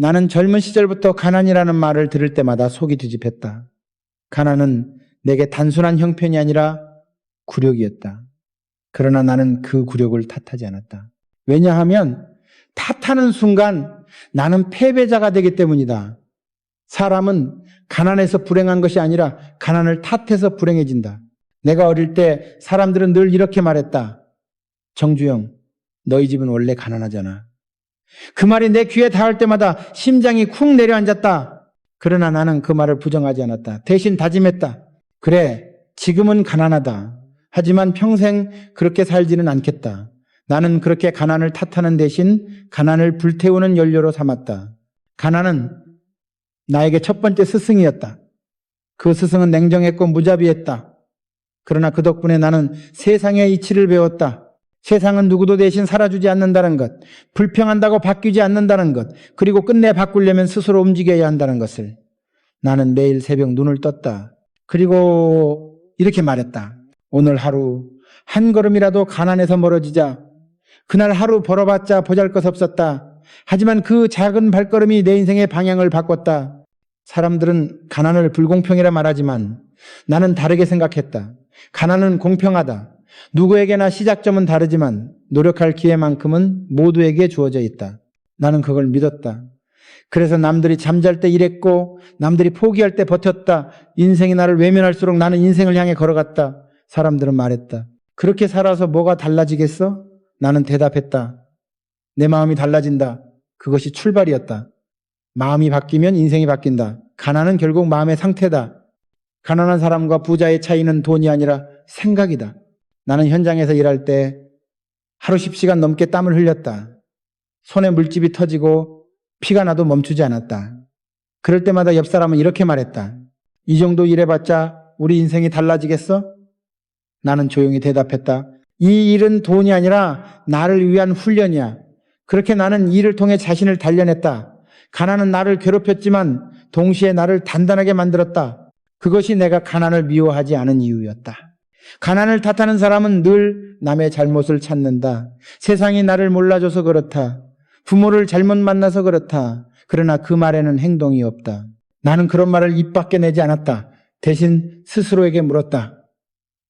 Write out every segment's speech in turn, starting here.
나는 젊은 시절부터 가난이라는 말을 들을 때마다 속이 뒤집혔다. 가난은 내게 단순한 형편이 아니라 굴욕이었다. 그러나 나는 그 굴욕을 탓하지 않았다. 왜냐하면 탓하는 순간 나는 패배자가 되기 때문이다. 사람은 가난해서 불행한 것이 아니라 가난을 탓해서 불행해진다. 내가 어릴 때 사람들은 늘 이렇게 말했다. 정주영, 너희 집은 원래 가난하잖아. 그 말이 내 귀에 닿을 때마다 심장이 쿵 내려앉았다. 그러나 나는 그 말을 부정하지 않았다. 대신 다짐했다. 그래, 지금은 가난하다. 하지만 평생 그렇게 살지는 않겠다. 나는 그렇게 가난을 탓하는 대신 가난을 불태우는 연료로 삼았다. 가난은 나에게 첫 번째 스승이었다. 그 스승은 냉정했고 무자비했다. 그러나 그 덕분에 나는 세상의 이치를 배웠다. 세상은 누구도 대신 살아주지 않는다는 것, 불평한다고 바뀌지 않는다는 것, 그리고 끝내 바꾸려면 스스로 움직여야 한다는 것을. 나는 매일 새벽 눈을 떴다. 그리고 이렇게 말했다. 오늘 하루 한 걸음이라도 가난에서 멀어지자. 그날 하루 벌어봤자 보잘것없었다. 하지만 그 작은 발걸음이 내 인생의 방향을 바꿨다. 사람들은 가난을 불공평이라 말하지만 나는 다르게 생각했다. 가난은 공평하다. 누구에게나 시작점은 다르지만 노력할 기회만큼은 모두에게 주어져 있다. 나는 그걸 믿었다. 그래서 남들이 잠잘 때 일했고 남들이 포기할 때 버텼다. 인생이 나를 외면할수록 나는 인생을 향해 걸어갔다. 사람들은 말했다. 그렇게 살아서 뭐가 달라지겠어? 나는 대답했다. 내 마음이 달라진다. 그것이 출발이었다. 마음이 바뀌면 인생이 바뀐다. 가난은 결국 마음의 상태다. 가난한 사람과 부자의 차이는 돈이 아니라 생각이다. 나는 현장에서 일할 때 하루 10시간 넘게 땀을 흘렸다. 손에 물집이 터지고 피가 나도 멈추지 않았다. 그럴 때마다 옆 사람은 이렇게 말했다. 이 정도 일해봤자 우리 인생이 달라지겠어? 나는 조용히 대답했다. 이 일은 돈이 아니라 나를 위한 훈련이야. 그렇게 나는 일을 통해 자신을 단련했다. 가난은 나를 괴롭혔지만 동시에 나를 단단하게 만들었다. 그것이 내가 가난을 미워하지 않은 이유였다. 가난을 탓하는 사람은 늘 남의 잘못을 찾는다. 세상이 나를 몰라줘서 그렇다. 부모를 잘못 만나서 그렇다. 그러나 그 말에는 행동이 없다. 나는 그런 말을 입 밖에 내지 않았다. 대신 스스로에게 물었다.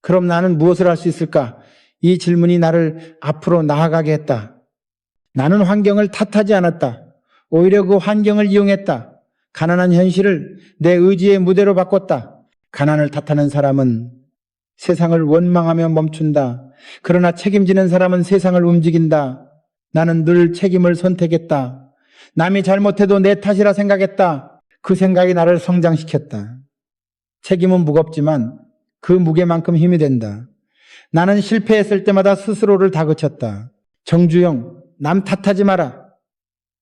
그럼 나는 무엇을 할 수 있을까? 이 질문이 나를 앞으로 나아가게 했다. 나는 환경을 탓하지 않았다. 오히려 그 환경을 이용했다. 가난한 현실을 내 의지의 무대로 바꿨다. 가난을 탓하는 사람은 세상을 원망하며 멈춘다. 그러나 책임지는 사람은 세상을 움직인다. 나는 늘 책임을 선택했다. 남이 잘못해도 내 탓이라 생각했다. 그 생각이 나를 성장시켰다. 책임은 무겁지만 그 무게만큼 힘이 된다. 나는 실패했을 때마다 스스로를 다그쳤다. 정주영, 남 탓하지 마라.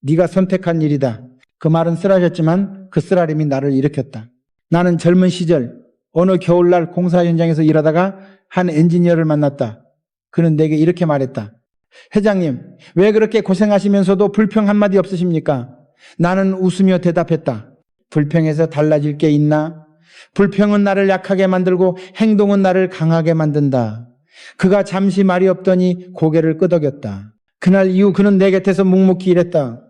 네가 선택한 일이다. 그 말은 쓰라렸지만 그 쓰라림이 나를 일으켰다. 나는 젊은 시절 어느 겨울날 공사 현장에서 일하다가 한 엔지니어를 만났다. 그는 내게 이렇게 말했다. 회장님, 왜 그렇게 고생하시면서도 불평 한마디 없으십니까? 나는 웃으며 대답했다. 불평에서 달라질 게 있나? 불평은 나를 약하게 만들고 행동은 나를 강하게 만든다. 그가 잠시 말이 없더니 고개를 끄덕였다. 그날 이후 그는 내 곁에서 묵묵히 일했다.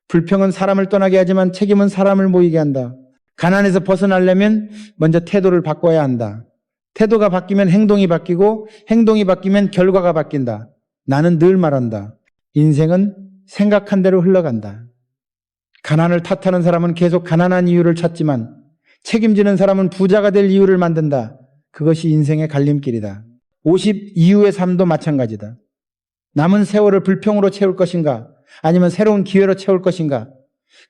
불평은 사람을 떠나게 하지만 책임은 사람을 모이게 한다. 가난에서 벗어나려면 먼저 태도를 바꿔야 한다. 태도가 바뀌면 행동이 바뀌고 행동이 바뀌면 결과가 바뀐다. 나는 늘 말한다. 인생은 생각한 대로 흘러간다. 가난을 탓하는 사람은 계속 가난한 이유를 찾지만 책임지는 사람은 부자가 될 이유를 만든다. 그것이 인생의 갈림길이다. 50 이후의 삶도 마찬가지다. 남은 세월을 불평으로 채울 것인가? 아니면 새로운 기회로 채울 것인가?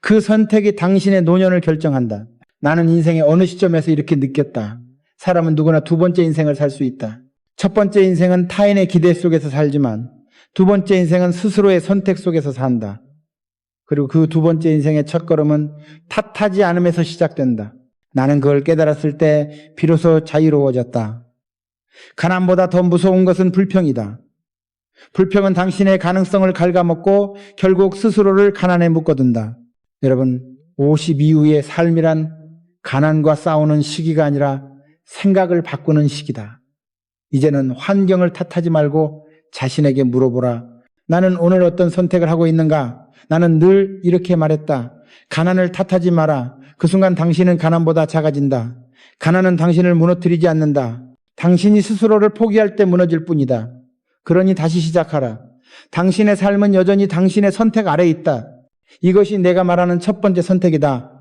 그 선택이 당신의 노년을 결정한다. 나는 인생의 어느 시점에서 이렇게 느꼈다. 사람은 누구나 두 번째 인생을 살 수 있다. 첫 번째 인생은 타인의 기대 속에서 살지만 두 번째 인생은 스스로의 선택 속에서 산다. 그리고 그 두 번째 인생의 첫걸음은 탓하지 않음에서 시작된다. 나는 그걸 깨달았을 때 비로소 자유로워졌다. 가난보다 더 무서운 것은 불평이다. 불평은 당신의 가능성을 갉아먹고 결국 스스로를 가난에 묶어둔다. 여러분, 50 이후의 삶이란 가난과 싸우는 시기가 아니라 생각을 바꾸는 시기다. 이제는 환경을 탓하지 말고 자신에게 물어보라. 나는 오늘 어떤 선택을 하고 있는가? 나는 늘 이렇게 말했다. 가난을 탓하지 마라. 그 순간 당신은 가난보다 작아진다. 가난은 당신을 무너뜨리지 않는다. 당신이 스스로를 포기할 때 무너질 뿐이다. 그러니 다시 시작하라. 당신의 삶은 여전히 당신의 선택 아래에 있다. 이것이 내가 말하는 첫 번째 선택이다.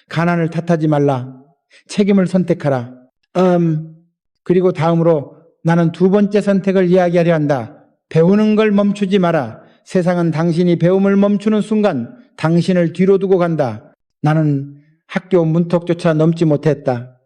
가난을 탓하지 말라. 책임을 선택하라. 그리고 다음으로 나는 두 번째 선택을 이야기하려 한다. 배우는 걸 멈추지 마라. 세상은 당신이 배움을 멈추는 순간 당신을 뒤로 두고 간다. 나는 학교 문턱조차 넘지 못했다.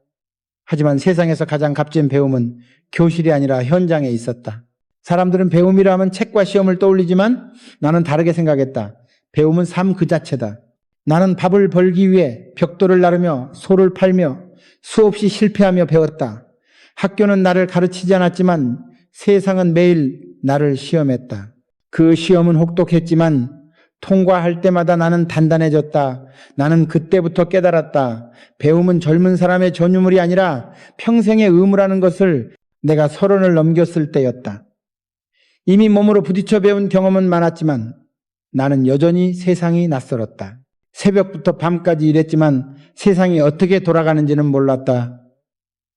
하지만 세상에서 가장 값진 배움은 교실이 아니라 현장에 있었다. 사람들은 배움이라 하면 책과 시험을 떠올리지만 나는 다르게 생각했다. 배움은 삶 그 자체다. 나는 밥을 벌기 위해 벽돌을 나르며 소를 팔며 수없이 실패하며 배웠다. 학교는 나를 가르치지 않았지만 세상은 매일 나를 시험했다. 그 시험은 혹독했지만 통과할 때마다 나는 단단해졌다. 나는 그때부터 깨달았다. 배움은 젊은 사람의 전유물이 아니라 평생의 의무라는 것을 내가 30을 넘겼을 때였다. 이미 몸으로 부딪혀 배운 경험은 많았지만 나는 여전히 세상이 낯설었다. 새벽부터 밤까지 일했지만 세상이 어떻게 돌아가는지는 몰랐다.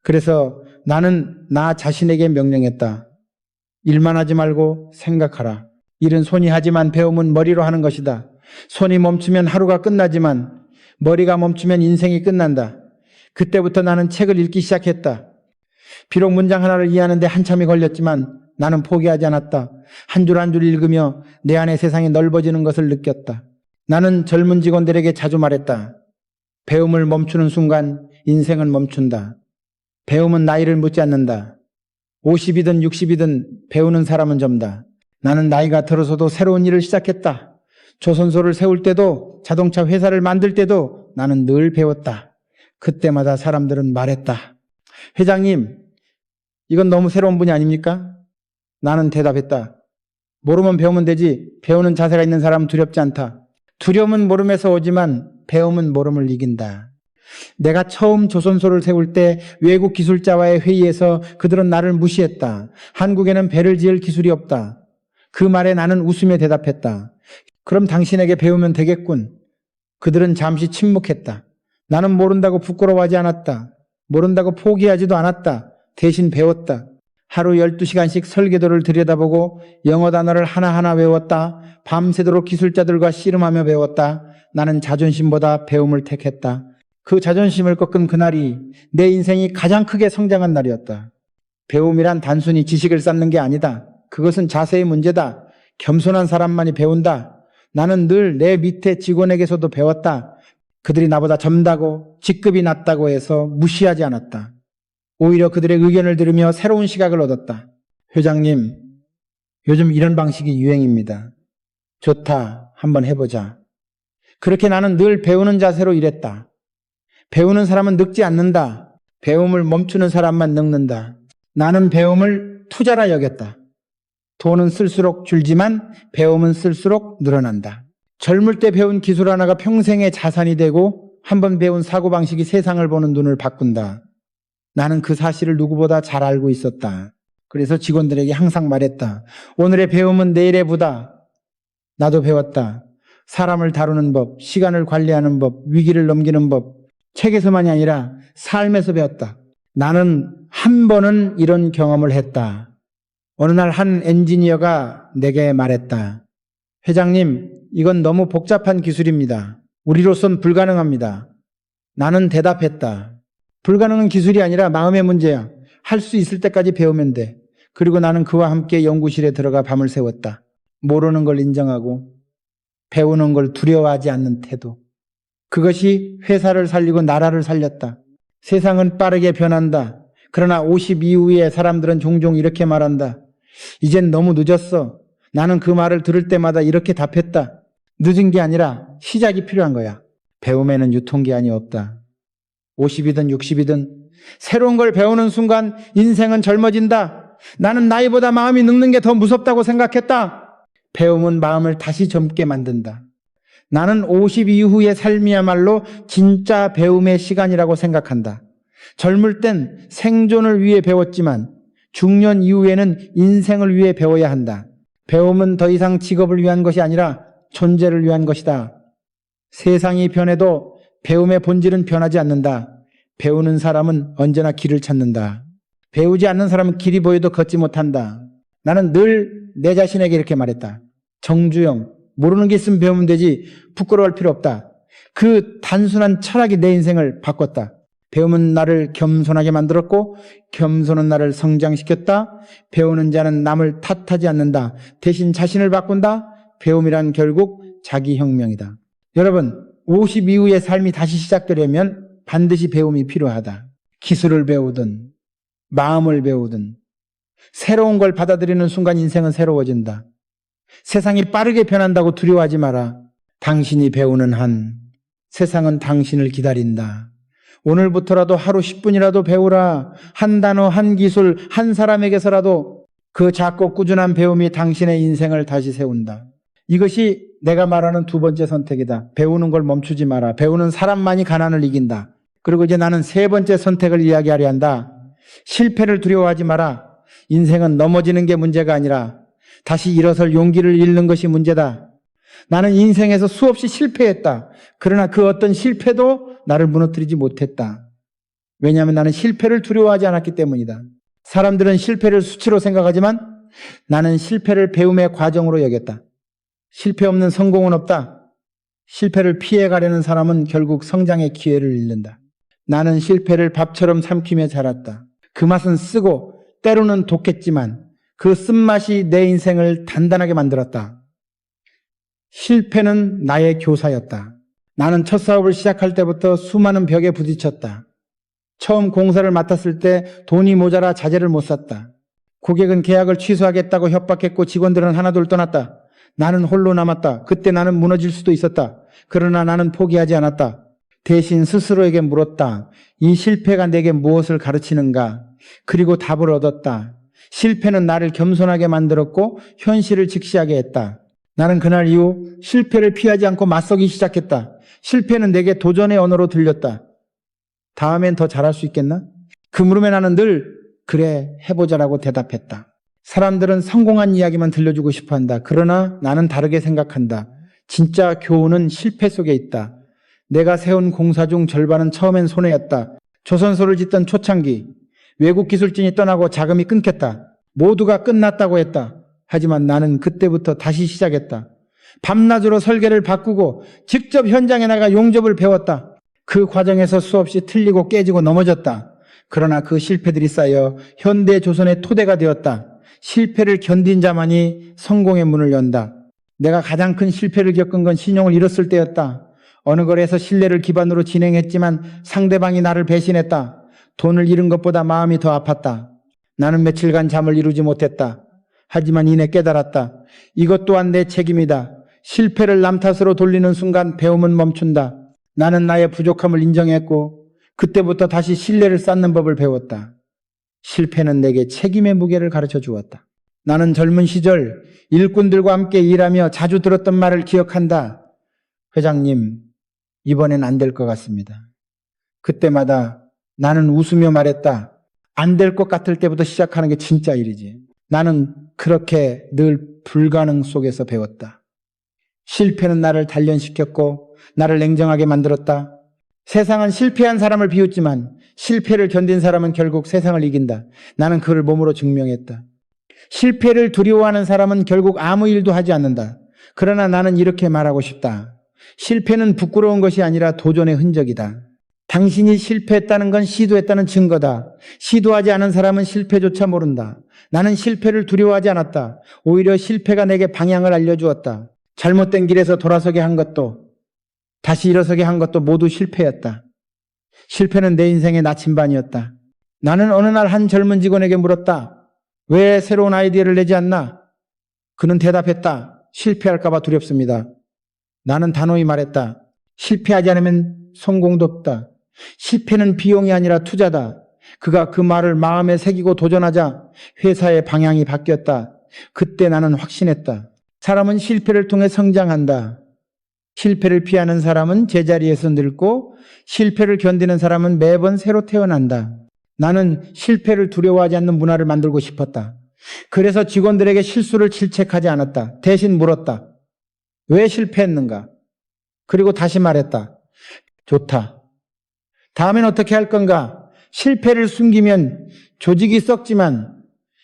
그래서 나는 나 자신에게 명령했다. 일만 하지 말고 생각하라. 일은 손이 하지만 배움은 머리로 하는 것이다. 손이 멈추면 하루가 끝나지만 머리가 멈추면 인생이 끝난다. 그때부터 나는 책을 읽기 시작했다. 비록 문장 하나를 이해하는데 한참이 걸렸지만 나는 포기하지 않았다. 한 줄 한 줄 읽으며 내 안의 세상이 넓어지는 것을 느꼈다. 나는 젊은 직원들에게 자주 말했다. 배움을 멈추는 순간 인생은 멈춘다. 배움은 나이를 묻지 않는다. 50이든 60이든 배우는 사람은 점다. 나는 나이가 들어서도 새로운 일을 시작했다. 조선소를 세울 때도 자동차 회사를 만들 때도 나는 늘 배웠다. 그때마다 사람들은 말했다. 회장님, 이건 너무 새로운 분야 아닙니까? 나는 대답했다. 모르면 배우면 되지. 배우는 자세가 있는 사람은 두렵지 않다. 두려움은 모름에서 오지만 배움은 모름을 이긴다. 내가 처음 조선소를 세울 때 외국 기술자와의 회의에서 그들은 나를 무시했다. 한국에는 배를 지을 기술이 없다. 그 말에 나는 웃으며 대답했다. 그럼 당신에게 배우면 되겠군. 그들은 잠시 침묵했다. 나는 모른다고 부끄러워하지 않았다. 모른다고 포기하지도 않았다. 대신 배웠다. 하루 12시간씩 설계도를 들여다보고 영어 단어를 하나하나 외웠다. 밤새도록 기술자들과 씨름하며 배웠다. 나는 자존심보다 배움을 택했다. 그 자존심을 꺾은 그날이 내 인생이 가장 크게 성장한 날이었다. 배움이란 단순히 지식을 쌓는 게 아니다. 그것은 자세의 문제다. 겸손한 사람만이 배운다. 나는 늘 내 밑에 직원에게서도 배웠다. 그들이 나보다 젊다고 직급이 낮다고 해서 무시하지 않았다. 오히려 그들의 의견을 들으며 새로운 시각을 얻었다. 회장님, 요즘 이런 방식이 유행입니다. 좋다, 한번 해보자. 그렇게 나는 늘 배우는 자세로 일했다. 배우는 사람은 늙지 않는다. 배움을 멈추는 사람만 늙는다. 나는 배움을 투자라 여겼다. 돈은 쓸수록 줄지만 배움은 쓸수록 늘어난다. 젊을 때 배운 기술 하나가 평생의 자산이 되고 한번 배운 사고방식이 세상을 보는 눈을 바꾼다. 나는 그 사실을 누구보다 잘 알고 있었다. 그래서 직원들에게 항상 말했다. 오늘의 배움은 내일의 부다. 나도 배웠다. 사람을 다루는 법, 시간을 관리하는 법, 위기를 넘기는 법, 책에서만이 아니라 삶에서 배웠다. 나는 한 번은 이런 경험을 했다. 어느 날 한 엔지니어가 내게 말했다. 회장님, 이건 너무 복잡한 기술입니다. 우리로선 불가능합니다. 나는 대답했다. 불가능한 기술이 아니라 마음의 문제야. 할 수 있을 때까지 배우면 돼. 그리고 나는 그와 함께 연구실에 들어가 밤을 새웠다. 모르는 걸 인정하고 배우는 걸 두려워하지 않는 태도. 그것이 회사를 살리고 나라를 살렸다. 세상은 빠르게 변한다. 그러나 50 이후의 사람들은 종종 이렇게 말한다. 이젠 너무 늦었어. 나는 그 말을 들을 때마다 이렇게 답했다. 늦은 게 아니라 시작이 필요한 거야. 배움에는 유통기한이 없다. 50이든 60이든 새로운 걸 배우는 순간 인생은 젊어진다. 나는 나이보다 마음이 늙는 게 더 무섭다고 생각했다. 배움은 마음을 다시 젊게 만든다. 나는 50 이후의 삶이야말로 진짜 배움의 시간이라고 생각한다. 젊을 땐 생존을 위해 배웠지만 중년 이후에는 인생을 위해 배워야 한다. 배움은 더 이상 직업을 위한 것이 아니라 존재를 위한 것이다. 세상이 변해도 배움의 본질은 변하지 않는다. 배우는 사람은 언제나 길을 찾는다. 배우지 않는 사람은 길이 보여도 걷지 못한다. 나는 늘 내 자신에게 이렇게 말했다. 정주영, 모르는 게 있으면 배우면 되지 부끄러워할 필요 없다. 그 단순한 철학이 내 인생을 바꿨다. 배움은 나를 겸손하게 만들었고 겸손은 나를 성장시켰다. 배우는 자는 남을 탓하지 않는다. 대신 자신을 바꾼다. 배움이란 결국 자기혁명이다. 여러분, 50 이후의 삶이 다시 시작되려면 반드시 배움이 필요하다. 기술을 배우든 마음을 배우든 새로운 걸 받아들이는 순간 인생은 새로워진다. 세상이 빠르게 변한다고 두려워하지 마라. 당신이 배우는 한 세상은 당신을 기다린다. 오늘부터라도 하루 10분이라도 배우라. 한 단어, 한 기술, 한 사람에게서라도 그 작고 꾸준한 배움이 당신의 인생을 다시 세운다. 이것이 내가 말하는 두 번째 선택이다. 배우는 걸 멈추지 마라. 배우는 사람만이 가난을 이긴다. 그리고 이제 나는 세 번째 선택을 이야기하려 한다. 실패를 두려워하지 마라. 인생은 넘어지는 게 문제가 아니라 다시 일어설 용기를 잃는 것이 문제다. 나는 인생에서 수없이 실패했다. 그러나 그 어떤 실패도 나를 무너뜨리지 못했다. 왜냐하면 나는 실패를 두려워하지 않았기 때문이다. 사람들은 실패를 수치로 생각하지만 나는 실패를 배움의 과정으로 여겼다. 실패 없는 성공은 없다. 실패를 피해가려는 사람은 결국 성장의 기회를 잃는다. 나는 실패를 밥처럼 삼키며 자랐다. 그 맛은 쓰고 때로는 독했지만 그 쓴맛이 내 인생을 단단하게 만들었다. 실패는 나의 교사였다. 나는 첫 사업을 시작할 때부터 수많은 벽에 부딪혔다. 처음 공사를 맡았을 때 돈이 모자라 자재를 못 샀다. 고객은 계약을 취소하겠다고 협박했고 직원들은 하나둘 떠났다. 나는 홀로 남았다. 그때 나는 무너질 수도 있었다. 그러나 나는 포기하지 않았다. 대신 스스로에게 물었다. 이 실패가 내게 무엇을 가르치는가? 그리고 답을 얻었다. 실패는 나를 겸손하게 만들었고 현실을 직시하게 했다. 나는 그날 이후 실패를 피하지 않고 맞서기 시작했다. 실패는 내게 도전의 언어로 들렸다. 다음엔 더 잘할 수 있겠나? 그 물음에 나는 늘 그래 해보자라고 대답했다. 사람들은 성공한 이야기만 들려주고 싶어한다. 그러나 나는 다르게 생각한다. 진짜 교훈은 실패 속에 있다. 내가 세운 공사 중 절반은 처음엔 손해였다. 조선소를 짓던 초창기 외국 기술진이 떠나고 자금이 끊겼다. 모두가 끝났다고 했다. 하지만 나는 그때부터 다시 시작했다. 밤낮으로 설계를 바꾸고 직접 현장에 나가 용접을 배웠다. 그 과정에서 수없이 틀리고 깨지고 넘어졌다. 그러나 그 실패들이 쌓여 현대 조선의 토대가 되었다. 실패를 견딘 자만이 성공의 문을 연다. 내가 가장 큰 실패를 겪은 건 신용을 잃었을 때였다. 어느 거래에서 신뢰를 기반으로 진행했지만 상대방이 나를 배신했다. 돈을 잃은 것보다 마음이 더 아팠다. 나는 며칠간 잠을 이루지 못했다. 하지만 이내 깨달았다. 이것 또한 내 책임이다. 실패를 남 탓으로 돌리는 순간 배움은 멈춘다. 나는 나의 부족함을 인정했고 그때부터 다시 신뢰를 쌓는 법을 배웠다. 실패는 내게 책임의 무게를 가르쳐 주었다. 나는 젊은 시절 일꾼들과 함께 일하며 자주 들었던 말을 기억한다. 회장님, 이번엔 안 될 것 같습니다. 그때마다 나는 웃으며 말했다. 안 될 것 같을 때부터 시작하는 게 진짜 일이지. 나는 그렇게 늘 불가능 속에서 배웠다. 실패는 나를 단련시켰고 나를 냉정하게 만들었다. 세상은 실패한 사람을 비웃지만 실패를 견딘 사람은 결국 세상을 이긴다. 나는 그를 몸으로 증명했다. 실패를 두려워하는 사람은 결국 아무 일도 하지 않는다. 그러나 나는 이렇게 말하고 싶다. 실패는 부끄러운 것이 아니라 도전의 흔적이다. 당신이 실패했다는 건 시도했다는 증거다. 시도하지 않은 사람은 실패조차 모른다. 나는 실패를 두려워하지 않았다. 오히려 실패가 내게 방향을 알려주었다. 잘못된 길에서 돌아서게 한 것도 다시 일어서게 한 것도 모두 실패였다. 실패는 내 인생의 나침반이었다. 나는 어느 날 한 젊은 직원에게 물었다. 왜 새로운 아이디어를 내지 않나? 그는 대답했다. 실패할까 봐 두렵습니다. 나는 단호히 말했다. 실패하지 않으면 성공도 없다. 실패는 비용이 아니라 투자다. 그가 그 말을 마음에 새기고 도전하자 회사의 방향이 바뀌었다. 그때 나는 확신했다. 사람은 실패를 통해 성장한다. 실패를 피하는 사람은 제자리에서 늙고 실패를 견디는 사람은 매번 새로 태어난다. 나는 실패를 두려워하지 않는 문화를 만들고 싶었다. 그래서 직원들에게 실수를 질책하지 않았다. 대신 물었다. 왜 실패했는가? 그리고 다시 말했다. 좋다. 다음엔 어떻게 할 건가? 실패를 숨기면 조직이 썩지만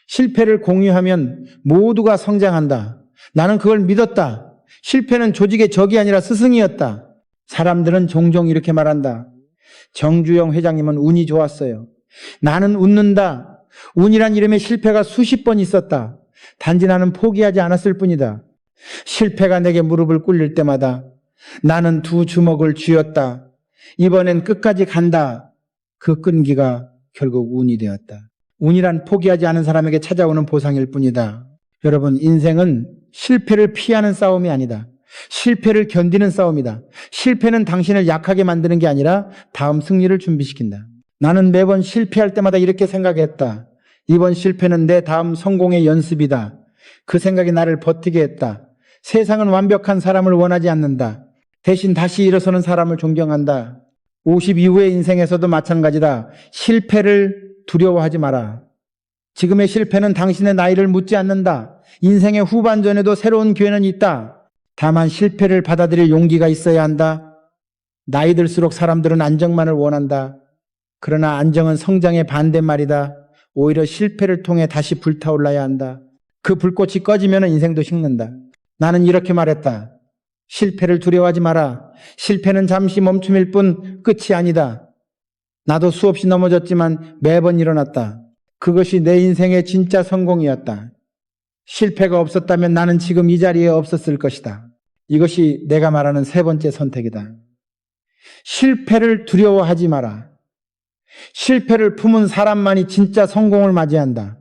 실패를 공유하면 모두가 성장한다. 나는 그걸 믿었다. 실패는 조직의 적이 아니라 스승이었다. 사람들은 종종 이렇게 말한다. 정주영 회장님은 운이 좋았어요. 나는 웃는다. 운이란 이름의 실패가 수십 번 있었다. 단지 나는 포기하지 않았을 뿐이다. 실패가 내게 무릎을 꿇릴 때마다 나는 두 주먹을 쥐었다. 이번엔 끝까지 간다. 그 끈기가 결국 운이 되었다. 운이란 포기하지 않은 사람에게 찾아오는 보상일 뿐이다. 여러분, 인생은 실패를 피하는 싸움이 아니다. 실패를 견디는 싸움이다. 실패는 당신을 약하게 만드는 게 아니라 다음 승리를 준비시킨다. 나는 매번 실패할 때마다 이렇게 생각했다. 이번 실패는 내 다음 성공의 연습이다. 그 생각이 나를 버티게 했다. 세상은 완벽한 사람을 원하지 않는다. 대신 다시 일어서는 사람을 존경한다. 50 이후의 인생에서도 마찬가지다. 실패를 두려워하지 마라. 지금의 실패는 당신의 나이를 묻지 않는다. 인생의 후반전에도 새로운 기회는 있다. 다만 실패를 받아들일 용기가 있어야 한다. 나이 들수록 사람들은 안정만을 원한다. 그러나 안정은 성장의 반대말이다. 오히려 실패를 통해 다시 불타올라야 한다. 그 불꽃이 꺼지면 인생도 식는다. 나는 이렇게 말했다. 실패를 두려워하지 마라. 실패는 잠시 멈춤일 뿐 끝이 아니다. 나도 수없이 넘어졌지만 매번 일어났다. 그것이 내 인생의 진짜 성공이었다. 실패가 없었다면 나는 지금 이 자리에 없었을 것이다. 이것이 내가 말하는 세 번째 선택이다. 실패를 두려워하지 마라. 실패를 품은 사람만이 진짜 성공을 맞이한다.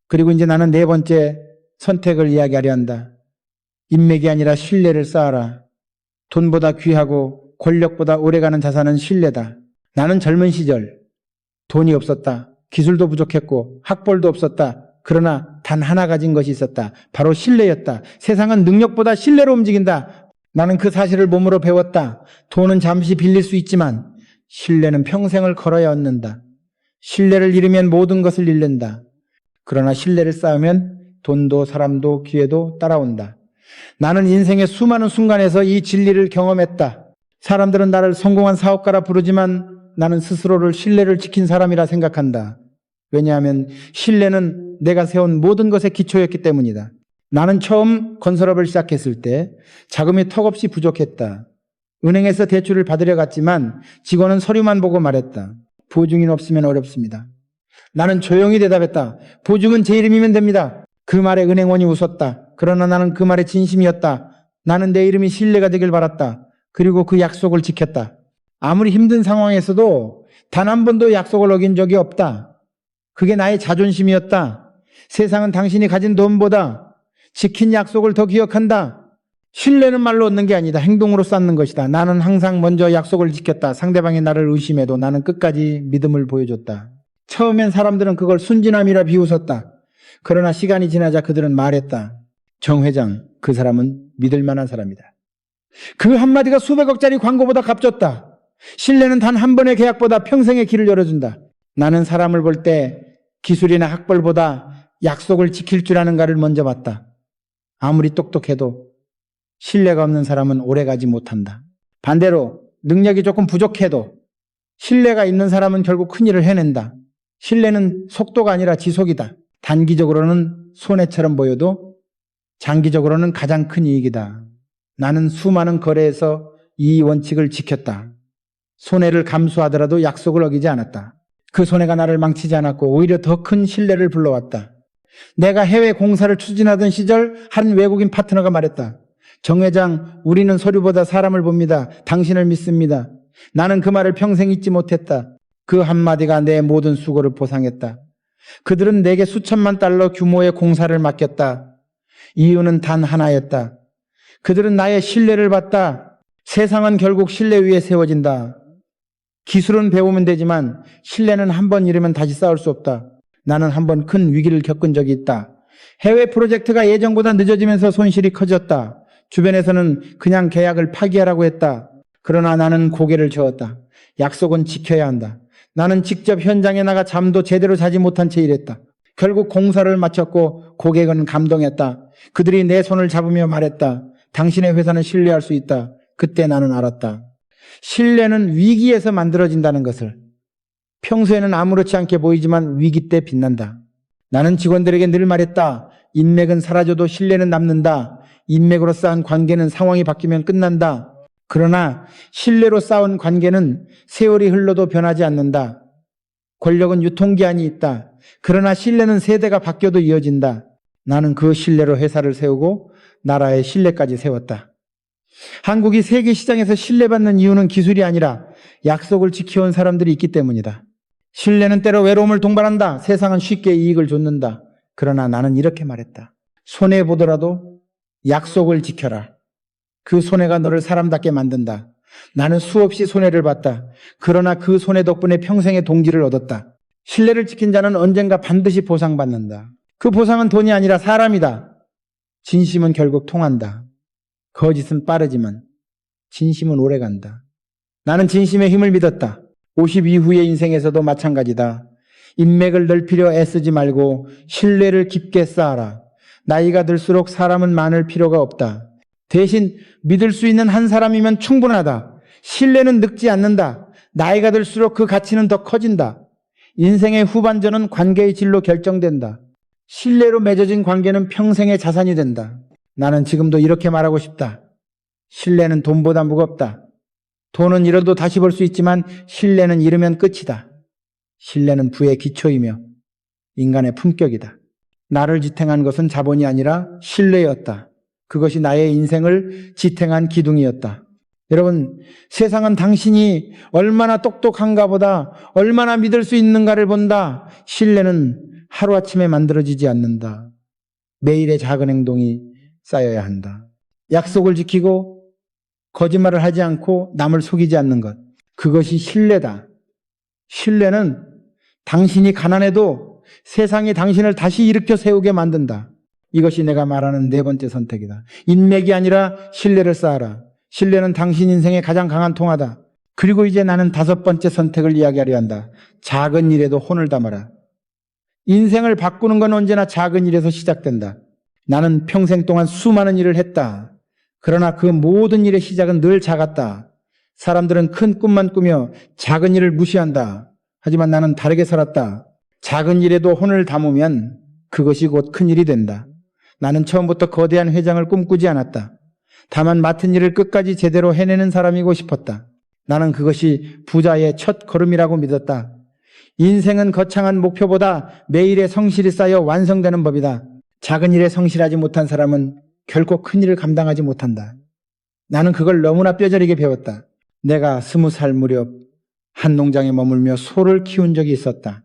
그리고 이제 나는 네 번째 선택을 이야기하려 한다. 인맥이 아니라 신뢰를 쌓아라. 돈보다 귀하고 권력보다 오래가는 자산은 신뢰다. 나는 젊은 시절 돈이 없었다. 기술도 부족했고 학벌도 없었다. 그러나 단 하나 가진 것이 있었다. 바로 신뢰였다. 세상은 능력보다 신뢰로 움직인다. 나는 그 사실을 몸으로 배웠다. 돈은 잠시 빌릴 수 있지만 신뢰는 평생을 걸어야 얻는다. 신뢰를 잃으면 모든 것을 잃는다. 그러나 신뢰를 쌓으면 돈도 사람도 기회도 따라온다. 나는 인생의 수많은 순간에서 이 진리를 경험했다. 사람들은 나를 성공한 사업가라 부르지만 나는 스스로를 신뢰를 지킨 사람이라 생각한다. 왜냐하면 신뢰는 내가 세운 모든 것의 기초였기 때문이다. 나는 처음 건설업을 시작했을 때 자금이 턱없이 부족했다. 은행에서 대출을 받으려 갔지만 직원은 서류만 보고 말했다. 보증인 없으면 어렵습니다. 나는 조용히 대답했다. 보증은 제 이름이면 됩니다. 그 말에 은행원이 웃었다. 그러나 나는 그 말에 진심이었다. 나는 내 이름이 신뢰가 되길 바랐다. 그리고 그 약속을 지켰다. 아무리 힘든 상황에서도 단 한 번도 약속을 어긴 적이 없다. 그게 나의 자존심이었다. 세상은 당신이 가진 돈보다 지킨 약속을 더 기억한다. 신뢰는 말로 얻는 게 아니다. 행동으로 쌓는 것이다. 나는 항상 먼저 약속을 지켰다. 상대방이 나를 의심해도 나는 끝까지 믿음을 보여줬다. 처음엔 사람들은 그걸 순진함이라 비웃었다. 그러나 시간이 지나자 그들은 말했다. 정 회장, 그 사람은 믿을 만한 사람이다. 그 한마디가 수백억짜리 광고보다 값졌다. 신뢰는 단 한 번의 계약보다 평생의 길을 열어준다. 나는 사람을 볼 때 기술이나 학벌보다 약속을 지킬 줄 아는가를 먼저 봤다. 아무리 똑똑해도 신뢰가 없는 사람은 오래가지 못한다. 반대로 능력이 조금 부족해도 신뢰가 있는 사람은 결국 큰일을 해낸다. 신뢰는 속도가 아니라 지속이다. 단기적으로는 손해처럼 보여도 장기적으로는 가장 큰 이익이다. 나는 수많은 거래에서 이 원칙을 지켰다. 손해를 감수하더라도 약속을 어기지 않았다. 그 손해가 나를 망치지 않았고 오히려 더 큰 신뢰를 불러왔다. 내가 해외 공사를 추진하던 시절 한 외국인 파트너가 말했다. 정 회장, 우리는 서류보다 사람을 봅니다. 당신을 믿습니다. 나는 그 말을 평생 잊지 못했다. 그 한마디가 내 모든 수고를 보상했다. 그들은 내게 수천만 달러 규모의 공사를 맡겼다. 이유는 단 하나였다. 그들은 나의 신뢰를 받다. 세상은 결국 신뢰 위에 세워진다. 기술은 배우면 되지만 신뢰는 한 번 잃으면 다시 쌓을 수 없다. 나는 한 번 큰 위기를 겪은 적이 있다. 해외 프로젝트가 예정보다 늦어지면서 손실이 커졌다. 주변에서는 그냥 계약을 파기하라고 했다. 그러나 나는 고개를 저었다. 약속은 지켜야 한다. 나는 직접 현장에 나가 잠도 제대로 자지 못한 채 일했다. 결국 공사를 마쳤고 고객은 감동했다. 그들이 내 손을 잡으며 말했다. 당신의 회사는 신뢰할 수 있다. 그때 나는 알았다. 신뢰는 위기에서 만들어진다는 것을. 평소에는 아무렇지 않게 보이지만 위기 때 빛난다. 나는 직원들에게 늘 말했다. 인맥은 사라져도 신뢰는 남는다. 인맥으로 쌓은 관계는 상황이 바뀌면 끝난다. 그러나 신뢰로 쌓은 관계는 세월이 흘러도 변하지 않는다. 권력은 유통기한이 있다. 그러나 신뢰는 세대가 바뀌어도 이어진다. 나는 그 신뢰로 회사를 세우고 나라의 신뢰까지 세웠다. 한국이 세계 시장에서 신뢰받는 이유는 기술이 아니라 약속을 지켜온 사람들이 있기 때문이다. 신뢰는 때로 외로움을 동반한다. 세상은 쉽게 이익을 줬는다. 그러나 나는 이렇게 말했다. 손해보더라도 약속을 지켜라. 그 손해가 너를 사람답게 만든다. 나는 수없이 손해를 봤다. 그러나 그 손해 덕분에 평생의 동지를 얻었다. 신뢰를 지킨 자는 언젠가 반드시 보상받는다. 그 보상은 돈이 아니라 사람이다. 진심은 결국 통한다. 거짓은 빠르지만 진심은 오래간다. 나는 진심의 힘을 믿었다. 50 이후의 인생에서도 마찬가지다. 인맥을 넓히려 애쓰지 말고 신뢰를 깊게 쌓아라. 나이가 들수록 사람은 많을 필요가 없다. 대신 믿을 수 있는 한 사람이면 충분하다. 신뢰는 늙지 않는다. 나이가 들수록 그 가치는 더 커진다. 인생의 후반전은 관계의 질로 결정된다. 신뢰로 맺어진 관계는 평생의 자산이 된다. 나는 지금도 이렇게 말하고 싶다. 신뢰는 돈보다 무겁다. 돈은 잃어도 다시 벌 수 있지만 신뢰는 잃으면 끝이다. 신뢰는 부의 기초이며 인간의 품격이다. 나를 지탱한 것은 자본이 아니라 신뢰였다. 그것이 나의 인생을 지탱한 기둥이었다. 여러분, 세상은 당신이 얼마나 똑똑한가 보다 얼마나 믿을 수 있는가를 본다. 신뢰는 하루아침에 만들어지지 않는다. 매일의 작은 행동이 쌓여야 한다. 약속을 지키고 거짓말을 하지 않고 남을 속이지 않는 것. 그것이 신뢰다. 신뢰는 당신이 가난해도 세상이 당신을 다시 일으켜 세우게 만든다. 이것이 내가 말하는 네 번째 선택이다. 인맥이 아니라 신뢰를 쌓아라. 신뢰는 당신 인생의 가장 강한 통화다. 그리고 이제 나는 다섯 번째 선택을 이야기하려 한다. 작은 일에도 혼을 담아라. 인생을 바꾸는 건 언제나 작은 일에서 시작된다. 나는 평생 동안 수많은 일을 했다. 그러나 그 모든 일의 시작은 늘 작았다. 사람들은 큰 꿈만 꾸며 작은 일을 무시한다. 하지만 나는 다르게 살았다. 작은 일에도 혼을 담으면 그것이 곧 큰 일이 된다. 나는 처음부터 거대한 회장을 꿈꾸지 않았다. 다만 맡은 일을 끝까지 제대로 해내는 사람이고 싶었다. 나는 그것이 부자의 첫 걸음이라고 믿었다. 인생은 거창한 목표보다 매일의 성실이 쌓여 완성되는 법이다. 작은 일에 성실하지 못한 사람은 결코 큰 일을 감당하지 못한다. 나는 그걸 너무나 뼈저리게 배웠다. 내가 20살 무렵 한 농장에 머물며 소를 키운 적이 있었다.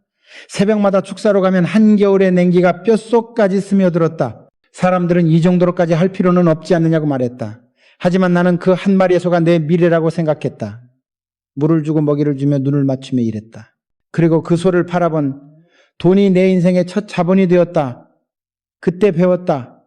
새벽마다 축사로 가면 한겨울의 냉기가 뼛속까지 스며들었다. 사람들은 이 정도로까지 할 필요는 없지 않느냐고 말했다. 하지만 나는 그 한 마리의 소가 내 미래라고 생각했다. 물을 주고 먹이를 주며 눈을 맞추며 일했다. 그리고 그 소를 팔아본 돈이 내 인생의 첫 자본이 되었다. 그때 배웠다.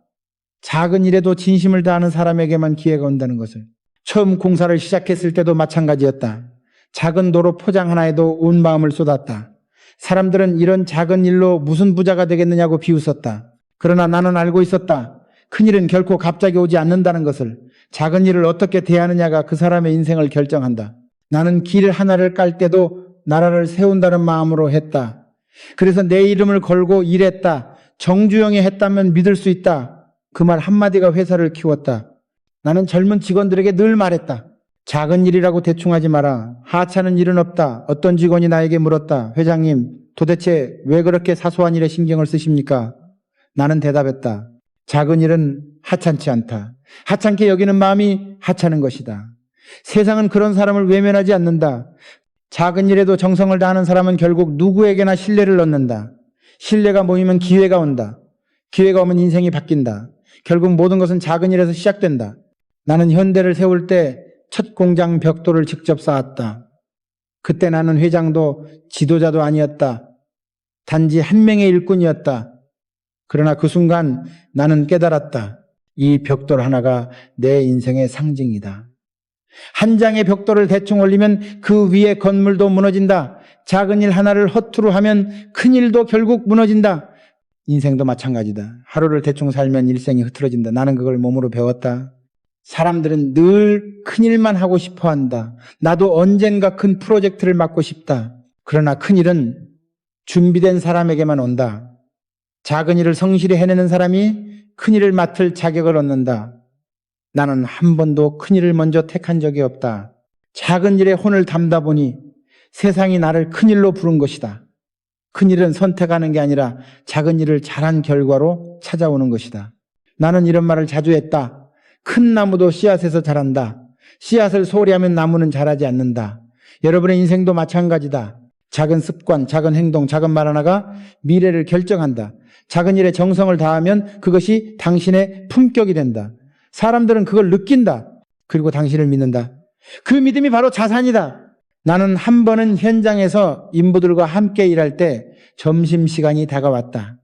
작은 일에도 진심을 다하는 사람에게만 기회가 온다는 것을. 처음 공사를 시작했을 때도 마찬가지였다. 작은 도로 포장 하나에도 온 마음을 쏟았다. 사람들은 이런 작은 일로 무슨 부자가 되겠느냐고 비웃었다. 그러나 나는 알고 있었다. 큰일은 결코 갑자기 오지 않는다는 것을. 작은 일을 어떻게 대하느냐가 그 사람의 인생을 결정한다. 나는 길 하나를 깔 때도 나라를 세운다는 마음으로 했다. 그래서 내 이름을 걸고 일했다. 정주영이 했다면 믿을 수 있다. 그 말 한마디가 회사를 키웠다. 나는 젊은 직원들에게 늘 말했다. 작은 일이라고 대충 하지 마라. 하찮은 일은 없다. 어떤 직원이 나에게 물었다. 회장님, 도대체 왜 그렇게 사소한 일에 신경을 쓰십니까? 나는 대답했다. 작은 일은 하찮지 않다. 하찮게 여기는 마음이 하찮은 것이다. 세상은 그런 사람을 외면하지 않는다. 작은 일에도 정성을 다하는 사람은 결국 누구에게나 신뢰를 얻는다. 신뢰가 모이면 기회가 온다. 기회가 오면 인생이 바뀐다. 결국 모든 것은 작은 일에서 시작된다. 나는 현대를 세울 때 첫 공장 벽돌을 직접 쌓았다. 그때 나는 회장도 지도자도 아니었다. 단지 한 명의 일꾼이었다. 그러나 그 순간 나는 깨달았다. 이 벽돌 하나가 내 인생의 상징이다. 한 장의 벽돌을 대충 올리면 그 위에 건물도 무너진다. 작은 일 하나를 허투루 하면 큰 일도 결국 무너진다. 인생도 마찬가지다. 하루를 대충 살면 일생이 흐트러진다. 나는 그걸 몸으로 배웠다. 사람들은 늘 큰일만 하고 싶어 한다. 나도 언젠가 큰 프로젝트를 맡고 싶다. 그러나 큰일은 준비된 사람에게만 온다. 작은 일을 성실히 해내는 사람이 큰일을 맡을 자격을 얻는다. 나는 한 번도 큰일을 먼저 택한 적이 없다. 작은 일에 혼을 담다 보니 세상이 나를 큰일로 부른 것이다. 큰일은 선택하는 게 아니라 작은 일을 잘한 결과로 찾아오는 것이다. 나는 이런 말을 자주 했다. 큰 나무도 씨앗에서 자란다. 씨앗을 소홀히 하면 나무는 자라지 않는다. 여러분의 인생도 마찬가지다. 작은 습관, 작은 행동, 작은 말 하나가 미래를 결정한다. 작은 일에 정성을 다하면 그것이 당신의 품격이 된다. 사람들은 그걸 느낀다. 그리고 당신을 믿는다. 그 믿음이 바로 자산이다. 나는 한 번은 현장에서 인부들과 함께 일할 때 점심시간이 다가왔다.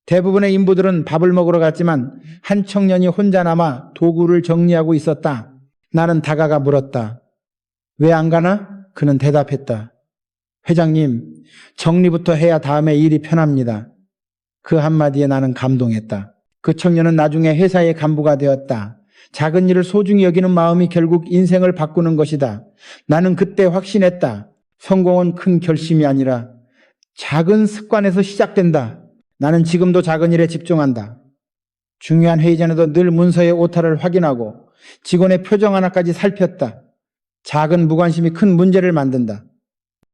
대부분의 인부들은 밥을 먹으러 갔지만 한 청년이 혼자 남아 도구를 정리하고 있었다. 나는 다가가 물었다. 왜 안 가나? 그는 대답했다. 회장님, 정리부터 해야 다음에 일이 편합니다. 그 한마디에 나는 감동했다. 그 청년은 나중에 회사의 간부가 되었다. 작은 일을 소중히 여기는 마음이 결국 인생을 바꾸는 것이다. 나는 그때 확신했다. 성공은 큰 결심이 아니라 작은 습관에서 시작된다. 나는 지금도 작은 일에 집중한다. 중요한 회의 전에도 늘 문서의 오타를 확인하고 직원의 표정 하나까지 살폈다. 작은 무관심이 큰 문제를 만든다.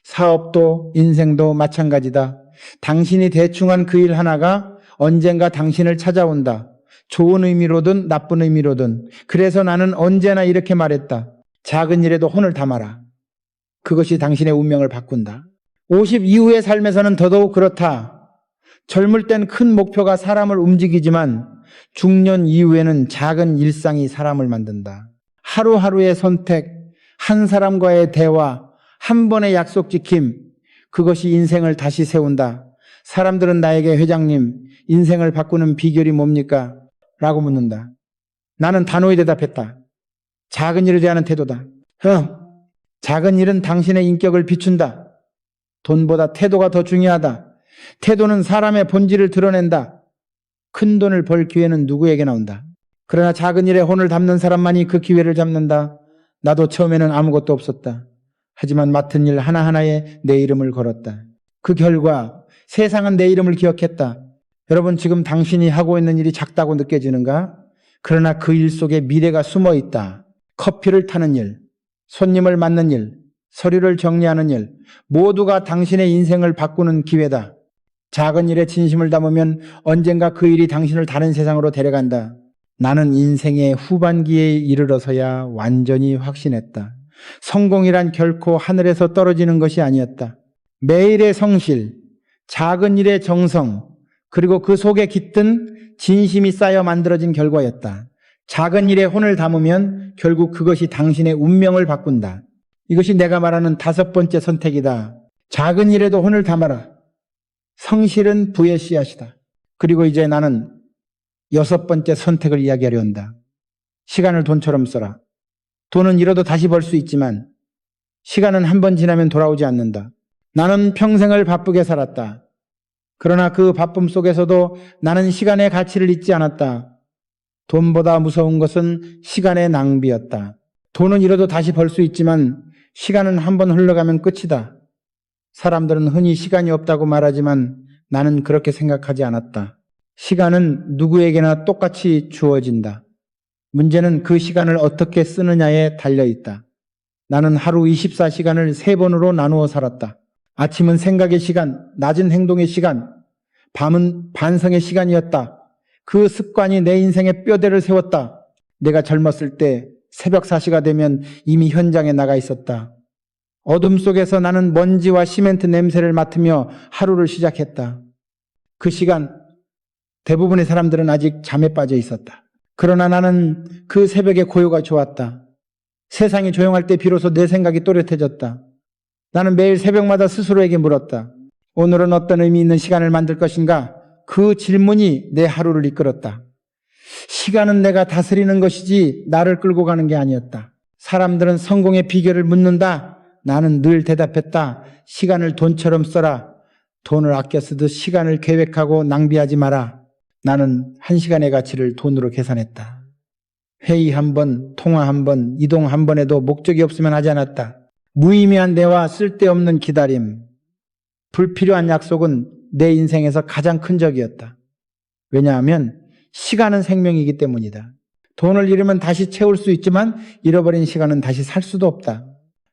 사업도 인생도 마찬가지다. 당신이 대충한 그 일 하나가 언젠가 당신을 찾아온다. 좋은 의미로든 나쁜 의미로든. 그래서 나는 언제나 이렇게 말했다. 작은 일에도 혼을 담아라. 그것이 당신의 운명을 바꾼다. 50 이후의 삶에서는 더더욱 그렇다. 젊을 땐 큰 목표가 사람을 움직이지만 중년 이후에는 작은 일상이 사람을 만든다. 하루하루의 선택, 한 사람과의 대화, 한 번의 약속 지킴, 그것이 인생을 다시 세운다. 사람들은 나에게 회장님, 인생을 바꾸는 비결이 뭡니까? 라고 묻는다. 나는 단호히 대답했다. 작은 일에 대한 태도다. 작은 일은 당신의 인격을 비춘다. 돈보다 태도가 더 중요하다. 태도는 사람의 본질을 드러낸다. 큰 돈을 벌 기회는 누구에게나 온다. 그러나 작은 일에 혼을 담는 사람만이 그 기회를 잡는다. 나도 처음에는 아무것도 없었다. 하지만 맡은 일 하나하나에 내 이름을 걸었다. 그 결과 세상은 내 이름을 기억했다. 여러분, 지금 당신이 하고 있는 일이 작다고 느껴지는가? 그러나 그 일 속에 미래가 숨어 있다. 커피를 타는 일, 손님을 맞는 일, 서류를 정리하는 일, 모두가 당신의 인생을 바꾸는 기회다. 작은 일에 진심을 담으면 언젠가 그 일이 당신을 다른 세상으로 데려간다. 나는 인생의 후반기에 이르러서야 완전히 확신했다. 성공이란 결코 하늘에서 떨어지는 것이 아니었다. 매일의 성실, 작은 일의 정성, 그리고 그 속에 깃든 진심이 쌓여 만들어진 결과였다. 작은 일에 혼을 담으면 결국 그것이 당신의 운명을 바꾼다. 이것이 내가 말하는 5번째 선택이다. 작은 일에도 혼을 담아라. 성실은 부의 씨앗이다. 그리고 이제 나는 6번째 선택을 이야기하려 한다. 시간을 돈처럼 써라. 돈은 잃어도 다시 벌 수 있지만 시간은 한 번 지나면 돌아오지 않는다. 나는 평생을 바쁘게 살았다. 그러나 그 바쁨 속에서도 나는 시간의 가치를 잊지 않았다. 돈보다 무서운 것은 시간의 낭비였다. 돈은 잃어도 다시 벌 수 있지만 시간은 한 번 흘러가면 끝이다. 사람들은 흔히 시간이 없다고 말하지만 나는 그렇게 생각하지 않았다. 시간은 누구에게나 똑같이 주어진다. 문제는 그 시간을 어떻게 쓰느냐에 달려있다. 나는 하루 24시간을 3번으로 나누어 살았다. 아침은 생각의 시간, 낮은 행동의 시간, 밤은 반성의 시간이었다. 그 습관이 내 인생의 뼈대를 세웠다. 내가 젊었을 때 새벽 4시가 되면 이미 현장에 나가 있었다. 어둠 속에서 나는 먼지와 시멘트 냄새를 맡으며 하루를 시작했다. 그 시간 대부분의 사람들은 아직 잠에 빠져 있었다. 그러나 나는 그 새벽의 고요가 좋았다. 세상이 조용할 때 비로소 내 생각이 또렷해졌다. 나는 매일 새벽마다 스스로에게 물었다. 오늘은 어떤 의미 있는 시간을 만들 것인가? 그 질문이 내 하루를 이끌었다. 시간은 내가 다스리는 것이지 나를 끌고 가는 게 아니었다. 사람들은 성공의 비결을 묻는다. 나는 늘 대답했다. 시간을 돈처럼 써라. 돈을 아껴 쓰듯 시간을 계획하고 낭비하지 마라. 나는 1시간의 가치를 돈으로 계산했다. 회의 한 번, 통화 한 번, 이동 한 번에도 목적이 없으면 하지 않았다. 무의미한 대화, 쓸데없는 기다림, 불필요한 약속은 내 인생에서 가장 큰 적이었다. 왜냐하면 시간은 생명이기 때문이다. 돈을 잃으면 다시 채울 수 있지만 잃어버린 시간은 다시 살 수도 없다.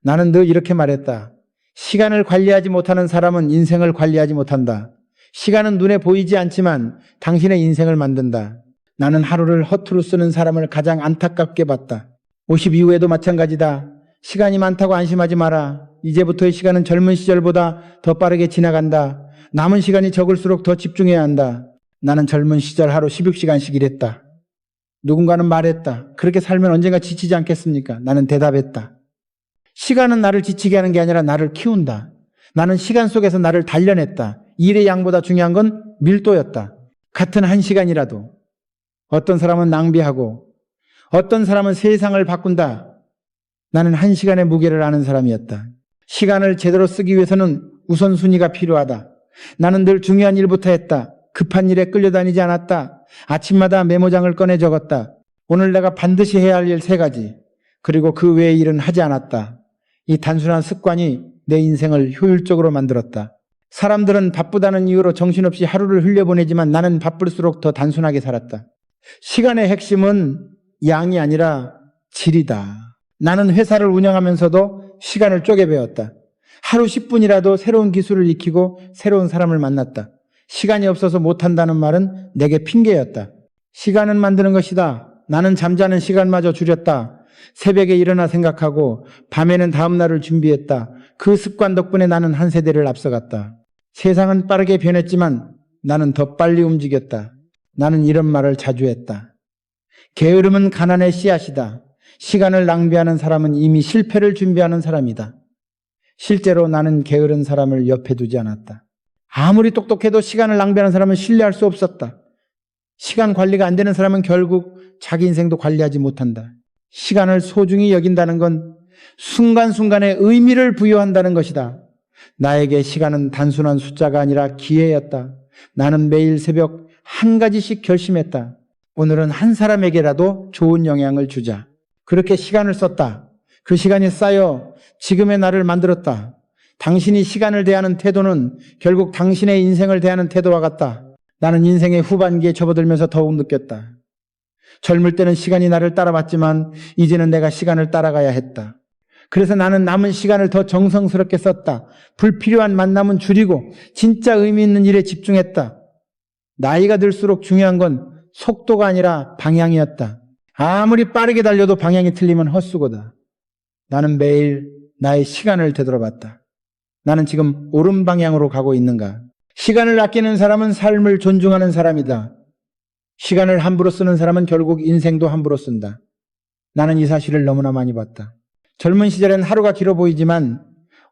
나는 늘 이렇게 말했다. 시간을 관리하지 못하는 사람은 인생을 관리하지 못한다. 시간은 눈에 보이지 않지만 당신의 인생을 만든다. 나는 하루를 허투루 쓰는 사람을 가장 안타깝게 봤다. 50 이후에도 마찬가지다. 시간이 많다고 안심하지 마라. 이제부터의 시간은 젊은 시절보다 더 빠르게 지나간다. 남은 시간이 적을수록 더 집중해야 한다. 나는 젊은 시절 하루 16시간씩 일했다. 누군가는 말했다. 그렇게 살면 언젠가 지치지 않겠습니까? 나는 대답했다. 시간은 나를 지치게 하는 게 아니라 나를 키운다. 나는 시간 속에서 나를 단련했다. 일의 양보다 중요한 건 밀도였다. 같은 1시간이라도 어떤 사람은 낭비하고 어떤 사람은 세상을 바꾼다. 나는 1시간의 무게를 아는 사람이었다. 시간을 제대로 쓰기 위해서는 우선순위가 필요하다. 나는 늘 중요한 일부터 했다. 급한 일에 끌려다니지 않았다. 아침마다 메모장을 꺼내 적었다. 오늘 내가 반드시 해야 할 일 3가지. 그리고 그 외의 일은 하지 않았다. 이 단순한 습관이 내 인생을 효율적으로 만들었다. 사람들은 바쁘다는 이유로 정신없이 하루를 흘려보내지만 나는 바쁠수록 더 단순하게 살았다. 시간의 핵심은 양이 아니라 질이다. 나는 회사를 운영하면서도 시간을 쪼개 배웠다. 하루 10분이라도 새로운 기술을 익히고 새로운 사람을 만났다. 시간이 없어서 못한다는 말은 내게 핑계였다. 시간은 만드는 것이다. 나는 잠자는 시간마저 줄였다. 새벽에 일어나 생각하고 밤에는 다음 날을 준비했다. 그 습관 덕분에 나는 한 세대를 앞서갔다. 세상은 빠르게 변했지만 나는 더 빨리 움직였다. 나는 이런 말을 자주 했다. 게으름은 가난의 씨앗이다. 시간을 낭비하는 사람은 이미 실패를 준비하는 사람이다. 실제로 나는 게으른 사람을 옆에 두지 않았다. 아무리 똑똑해도 시간을 낭비하는 사람은 신뢰할 수 없었다. 시간 관리가 안 되는 사람은 결국 자기 인생도 관리하지 못한다. 시간을 소중히 여긴다는 건 순간순간에 의미를 부여한다는 것이다. 나에게 시간은 단순한 숫자가 아니라 기회였다. 나는 매일 새벽 1가지씩 결심했다. 오늘은 한 사람에게라도 좋은 영향을 주자. 그렇게 시간을 썼다. 그 시간이 쌓여 지금의 나를 만들었다. 당신이 시간을 대하는 태도는 결국 당신의 인생을 대하는 태도와 같다. 나는 인생의 후반기에 접어들면서 더욱 느꼈다. 젊을 때는 시간이 나를 따라왔지만 이제는 내가 시간을 따라가야 했다. 그래서 나는 남은 시간을 더 정성스럽게 썼다. 불필요한 만남은 줄이고 진짜 의미 있는 일에 집중했다. 나이가 들수록 중요한 건 속도가 아니라 방향이었다. 아무리 빠르게 달려도 방향이 틀리면 헛수고다. 나는 매일 나의 시간을 되돌아봤다. 나는 지금 옳은 방향으로 가고 있는가? 시간을 아끼는 사람은 삶을 존중하는 사람이다. 시간을 함부로 쓰는 사람은 결국 인생도 함부로 쓴다. 나는 이 사실을 너무나 많이 봤다. 젊은 시절엔 하루가 길어 보이지만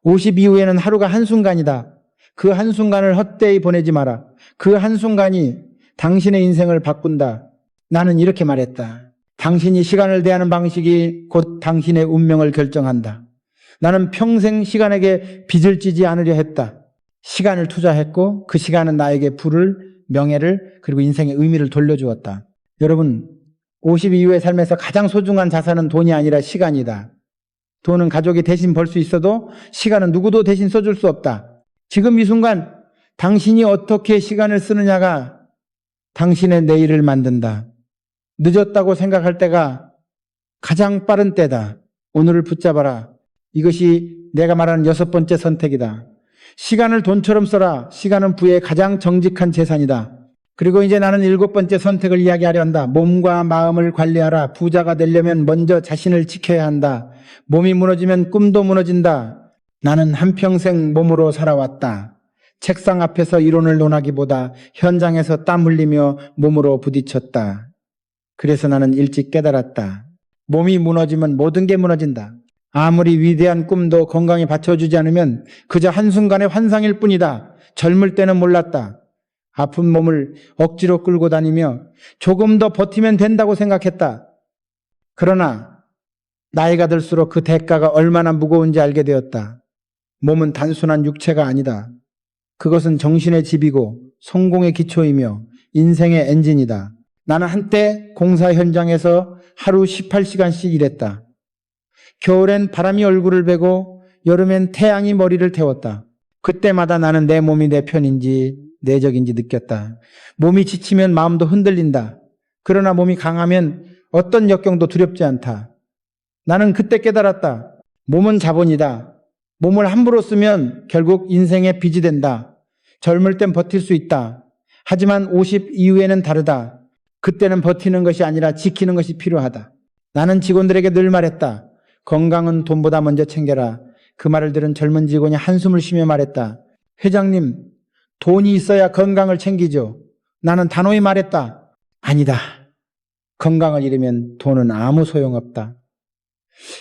50 이후에는 하루가 한순간이다. 그 한순간을 헛되이 보내지 마라. 그 한순간이 당신의 인생을 바꾼다. 나는 이렇게 말했다. 당신이 시간을 대하는 방식이 곧 당신의 운명을 결정한다. 나는 평생 시간에게 빚을 지지 않으려 했다. 시간을 투자했고 그 시간은 나에게 부를, 명예를 그리고 인생의 의미를 돌려주었다. 여러분, 50 이후의 삶에서 가장 소중한 자산은 돈이 아니라 시간이다. 돈은 가족이 대신 벌 수 있어도 시간은 누구도 대신 써줄 수 없다. 지금 이 순간 당신이 어떻게 시간을 쓰느냐가 당신의 내일을 만든다. 늦었다고 생각할 때가 가장 빠른 때다. 오늘을 붙잡아라. 이것이 내가 말하는 6번째 선택이다. 시간을 돈처럼 써라. 시간은 부의 가장 정직한 재산이다. 그리고 이제 나는 7번째 선택을 이야기하려 한다. 몸과 마음을 관리하라. 부자가 되려면 먼저 자신을 지켜야 한다. 몸이 무너지면 꿈도 무너진다. 나는 한평생 몸으로 살아왔다. 책상 앞에서 이론을 논하기보다 현장에서 땀 흘리며 몸으로 부딪혔다. 그래서 나는 일찍 깨달았다. 몸이 무너지면 모든 게 무너진다. 아무리 위대한 꿈도 건강에 받쳐주지 않으면 그저 한순간의 환상일 뿐이다. 젊을 때는 몰랐다. 아픈 몸을 억지로 끌고 다니며 조금 더 버티면 된다고 생각했다. 그러나 나이가 들수록 그 대가가 얼마나 무거운지 알게 되었다. 몸은 단순한 육체가 아니다. 그것은 정신의 집이고 성공의 기초이며 인생의 엔진이다. 나는 한때 공사 현장에서 하루 18시간씩 일했다. 겨울엔 바람이 얼굴을 베고 여름엔 태양이 머리를 태웠다. 그때마다 나는 내 몸이 내 편인지 내적인지 느꼈다. 몸이 지치면 마음도 흔들린다. 그러나 몸이 강하면 어떤 역경도 두렵지 않다. 나는 그때 깨달았다. 몸은 자본이다. 몸을 함부로 쓰면 결국 인생의 빚이 된다. 젊을 땐 버틸 수 있다. 하지만 50 이후에는 다르다. 그때는 버티는 것이 아니라 지키는 것이 필요하다. 나는 직원들에게 늘 말했다. 건강은 돈보다 먼저 챙겨라. 그 말을 들은 젊은 직원이 한숨을 쉬며 말했다. 회장님, 돈이 있어야 건강을 챙기죠. 나는 단호히 말했다. 아니다. 건강을 잃으면 돈은 아무 소용없다.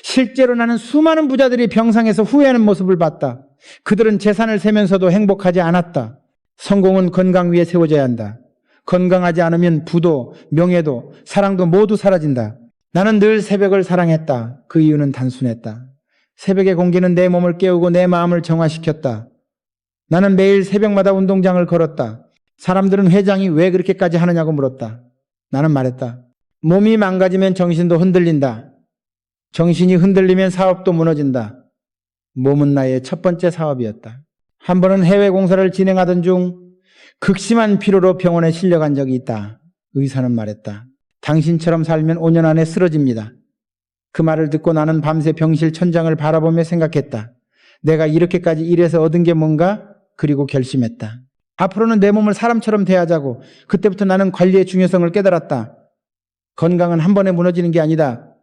실제로 나는 수많은 부자들이 병상에서 후회하는 모습을 봤다. 그들은 재산을 세면서도 행복하지 않았다. 성공은 건강 위에 세워져야 한다. 건강하지 않으면 부도, 명예도, 사랑도 모두 사라진다. 나는 늘 새벽을 사랑했다. 그 이유는 단순했다. 새벽의 공기는 내 몸을 깨우고 내 마음을 정화시켰다. 나는 매일 새벽마다 운동장을 걸었다. 사람들은 회장이 왜 그렇게까지 하느냐고 물었다. 나는 말했다. 몸이 망가지면 정신도 흔들린다. 정신이 흔들리면 사업도 무너진다. 몸은 나의 첫 번째 사업이었다. 한 번은 해외 공사를 진행하던 중 극심한 피로로 병원에 실려간 적이 있다. 의사는 말했다. 당신처럼 살면 5년 안에 쓰러집니다. 그 말을 듣고 나는 밤새 병실 천장을 바라보며 생각했다. 내가 이렇게까지 일해서 얻은 게 뭔가? 그리고 결심했다. 앞으로는 내 몸을 사람처럼 대하자고. 그때부터 나는 관리의 중요성을 깨달았다. 건강은 한 번에 무너지는 게 아니다.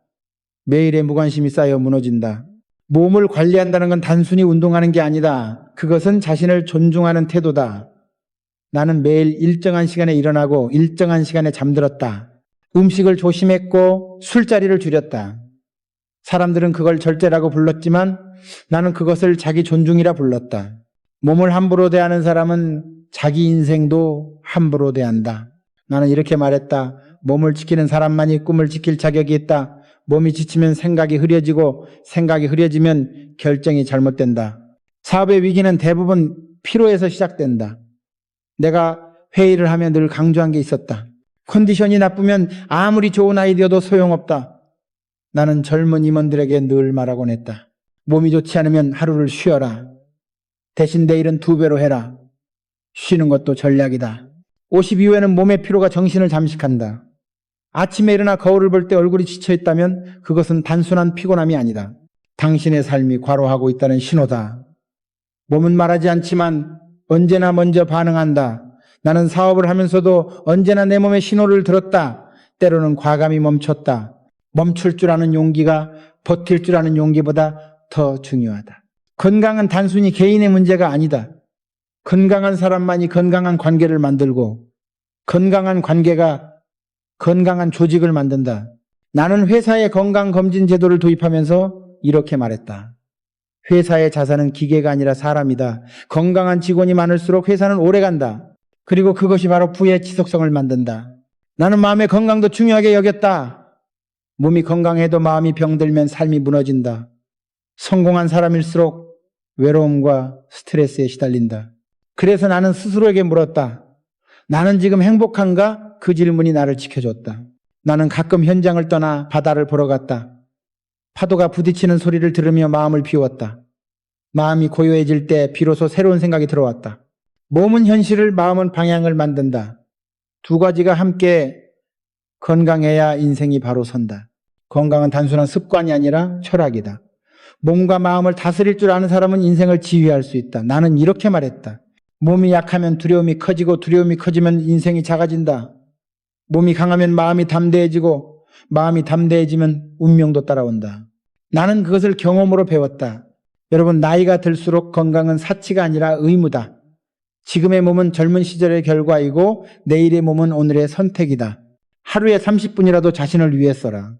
매일의 무관심이 쌓여 무너진다. 몸을 관리한다는 건 단순히 운동하는 게 아니다. 그것은 자신을 존중하는 태도다. 나는 매일 일정한 시간에 일어나고 일정한 시간에 잠들었다. 음식을 조심했고 술자리를 줄였다. 사람들은 그걸 절제라고 불렀지만 나는 그것을 자기 존중이라 불렀다. 몸을 함부로 대하는 사람은 자기 인생도 함부로 대한다. 나는 이렇게 말했다. 몸을 지키는 사람만이 꿈을 지킬 자격이 있다. 몸이 지치면 생각이 흐려지고 생각이 흐려지면 결정이 잘못된다. 사업의 위기는 대부분 피로에서 시작된다. 내가 회의를 하며 늘 강조한 게 있었다. 컨디션이 나쁘면 아무리 좋은 아이디어도 소용없다. 나는 젊은 임원들에게 늘 말하곤 했다. 몸이 좋지 않으면 하루를 쉬어라. 대신 내일은 2배로 해라. 쉬는 것도 전략이다. 50 이후에는 몸의 피로가 정신을 잠식한다. 아침에 일어나 거울을 볼 때 얼굴이 지쳐있다면 그것은 단순한 피곤함이 아니다. 당신의 삶이 과로하고 있다는 신호다. 몸은 말하지 않지만 언제나 먼저 반응한다. 나는 사업을 하면서도 언제나 내 몸의 신호를 들었다. 때로는 과감히 멈췄다. 멈출 줄 아는 용기가 버틸 줄 아는 용기보다 더 중요하다. 건강은 단순히 개인의 문제가 아니다. 건강한 사람만이 건강한 관계를 만들고 건강한 관계가 건강한 조직을 만든다. 나는 회사에 건강검진 제도를 도입하면서 이렇게 말했다. 회사의 자산은 기계가 아니라 사람이다. 건강한 직원이 많을수록 회사는 오래간다. 그리고 그것이 바로 부의 지속성을 만든다. 나는 마음의 건강도 중요하게 여겼다. 몸이 건강해도 마음이 병들면 삶이 무너진다. 성공한 사람일수록 외로움과 스트레스에 시달린다. 그래서 나는 스스로에게 물었다. 나는 지금 행복한가? 그 질문이 나를 지켜줬다. 나는 가끔 현장을 떠나 바다를 보러 갔다. 파도가 부딪히는 소리를 들으며 마음을 비웠다. 마음이 고요해질 때 비로소 새로운 생각이 들어왔다. 몸은 현실을, 마음은 방향을 만든다. 두 가지가 함께 건강해야 인생이 바로 선다. 건강은 단순한 습관이 아니라 철학이다. 몸과 마음을 다스릴 줄 아는 사람은 인생을 지휘할 수 있다. 나는 이렇게 말했다. 몸이 약하면 두려움이 커지고 두려움이 커지면 인생이 작아진다. 몸이 강하면 마음이 담대해지고 마음이 담대해지면 운명도 따라온다. 나는 그것을 경험으로 배웠다. 여러분, 나이가 들수록 건강은 사치가 아니라 의무다. 지금의 몸은 젊은 시절의 결과이고 내일의 몸은 오늘의 선택이다. 하루에 30분이라도 자신을 위해 써라.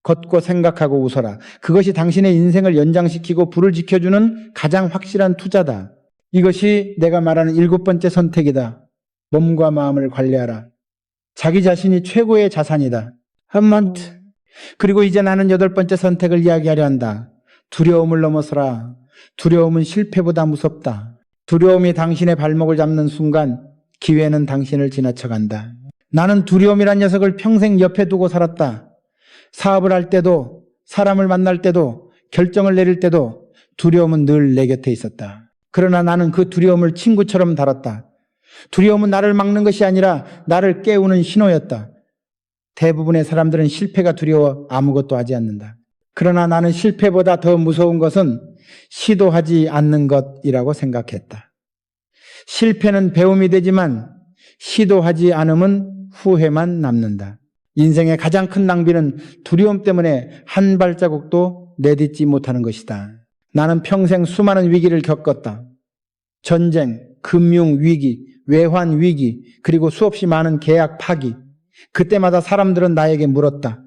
걷고 생각하고 웃어라. 그것이 당신의 인생을 연장시키고 불을 지켜주는 가장 확실한 투자다. 이것이 내가 말하는 7번째 선택이다. 몸과 마음을 관리하라. 자기 자신이 최고의 자산이다. 그리고 이제 나는 8번째 선택을 이야기하려 한다. 두려움을 넘어서라. 두려움은 실패보다 무섭다. 두려움이 당신의 발목을 잡는 순간 기회는 당신을 지나쳐간다. 나는 두려움이란 녀석을 평생 옆에 두고 살았다. 사업을 할 때도, 사람을 만날 때도, 결정을 내릴 때도 두려움은 늘 내 곁에 있었다. 그러나 나는 그 두려움을 친구처럼 다뤘다. 두려움은 나를 막는 것이 아니라 나를 깨우는 신호였다. 대부분의 사람들은 실패가 두려워 아무것도 하지 않는다. 그러나 나는 실패보다 더 무서운 것은 시도하지 않는 것이라고 생각했다. 실패는 배움이 되지만 시도하지 않으면 후회만 남는다. 인생의 가장 큰 낭비는 두려움 때문에 한 발자국도 내딛지 못하는 것이다. 나는 평생 수많은 위기를 겪었다. 전쟁, 금융위기, 외환위기, 그리고 수없이 많은 계약 파기. 그때마다 사람들은 나에게 물었다.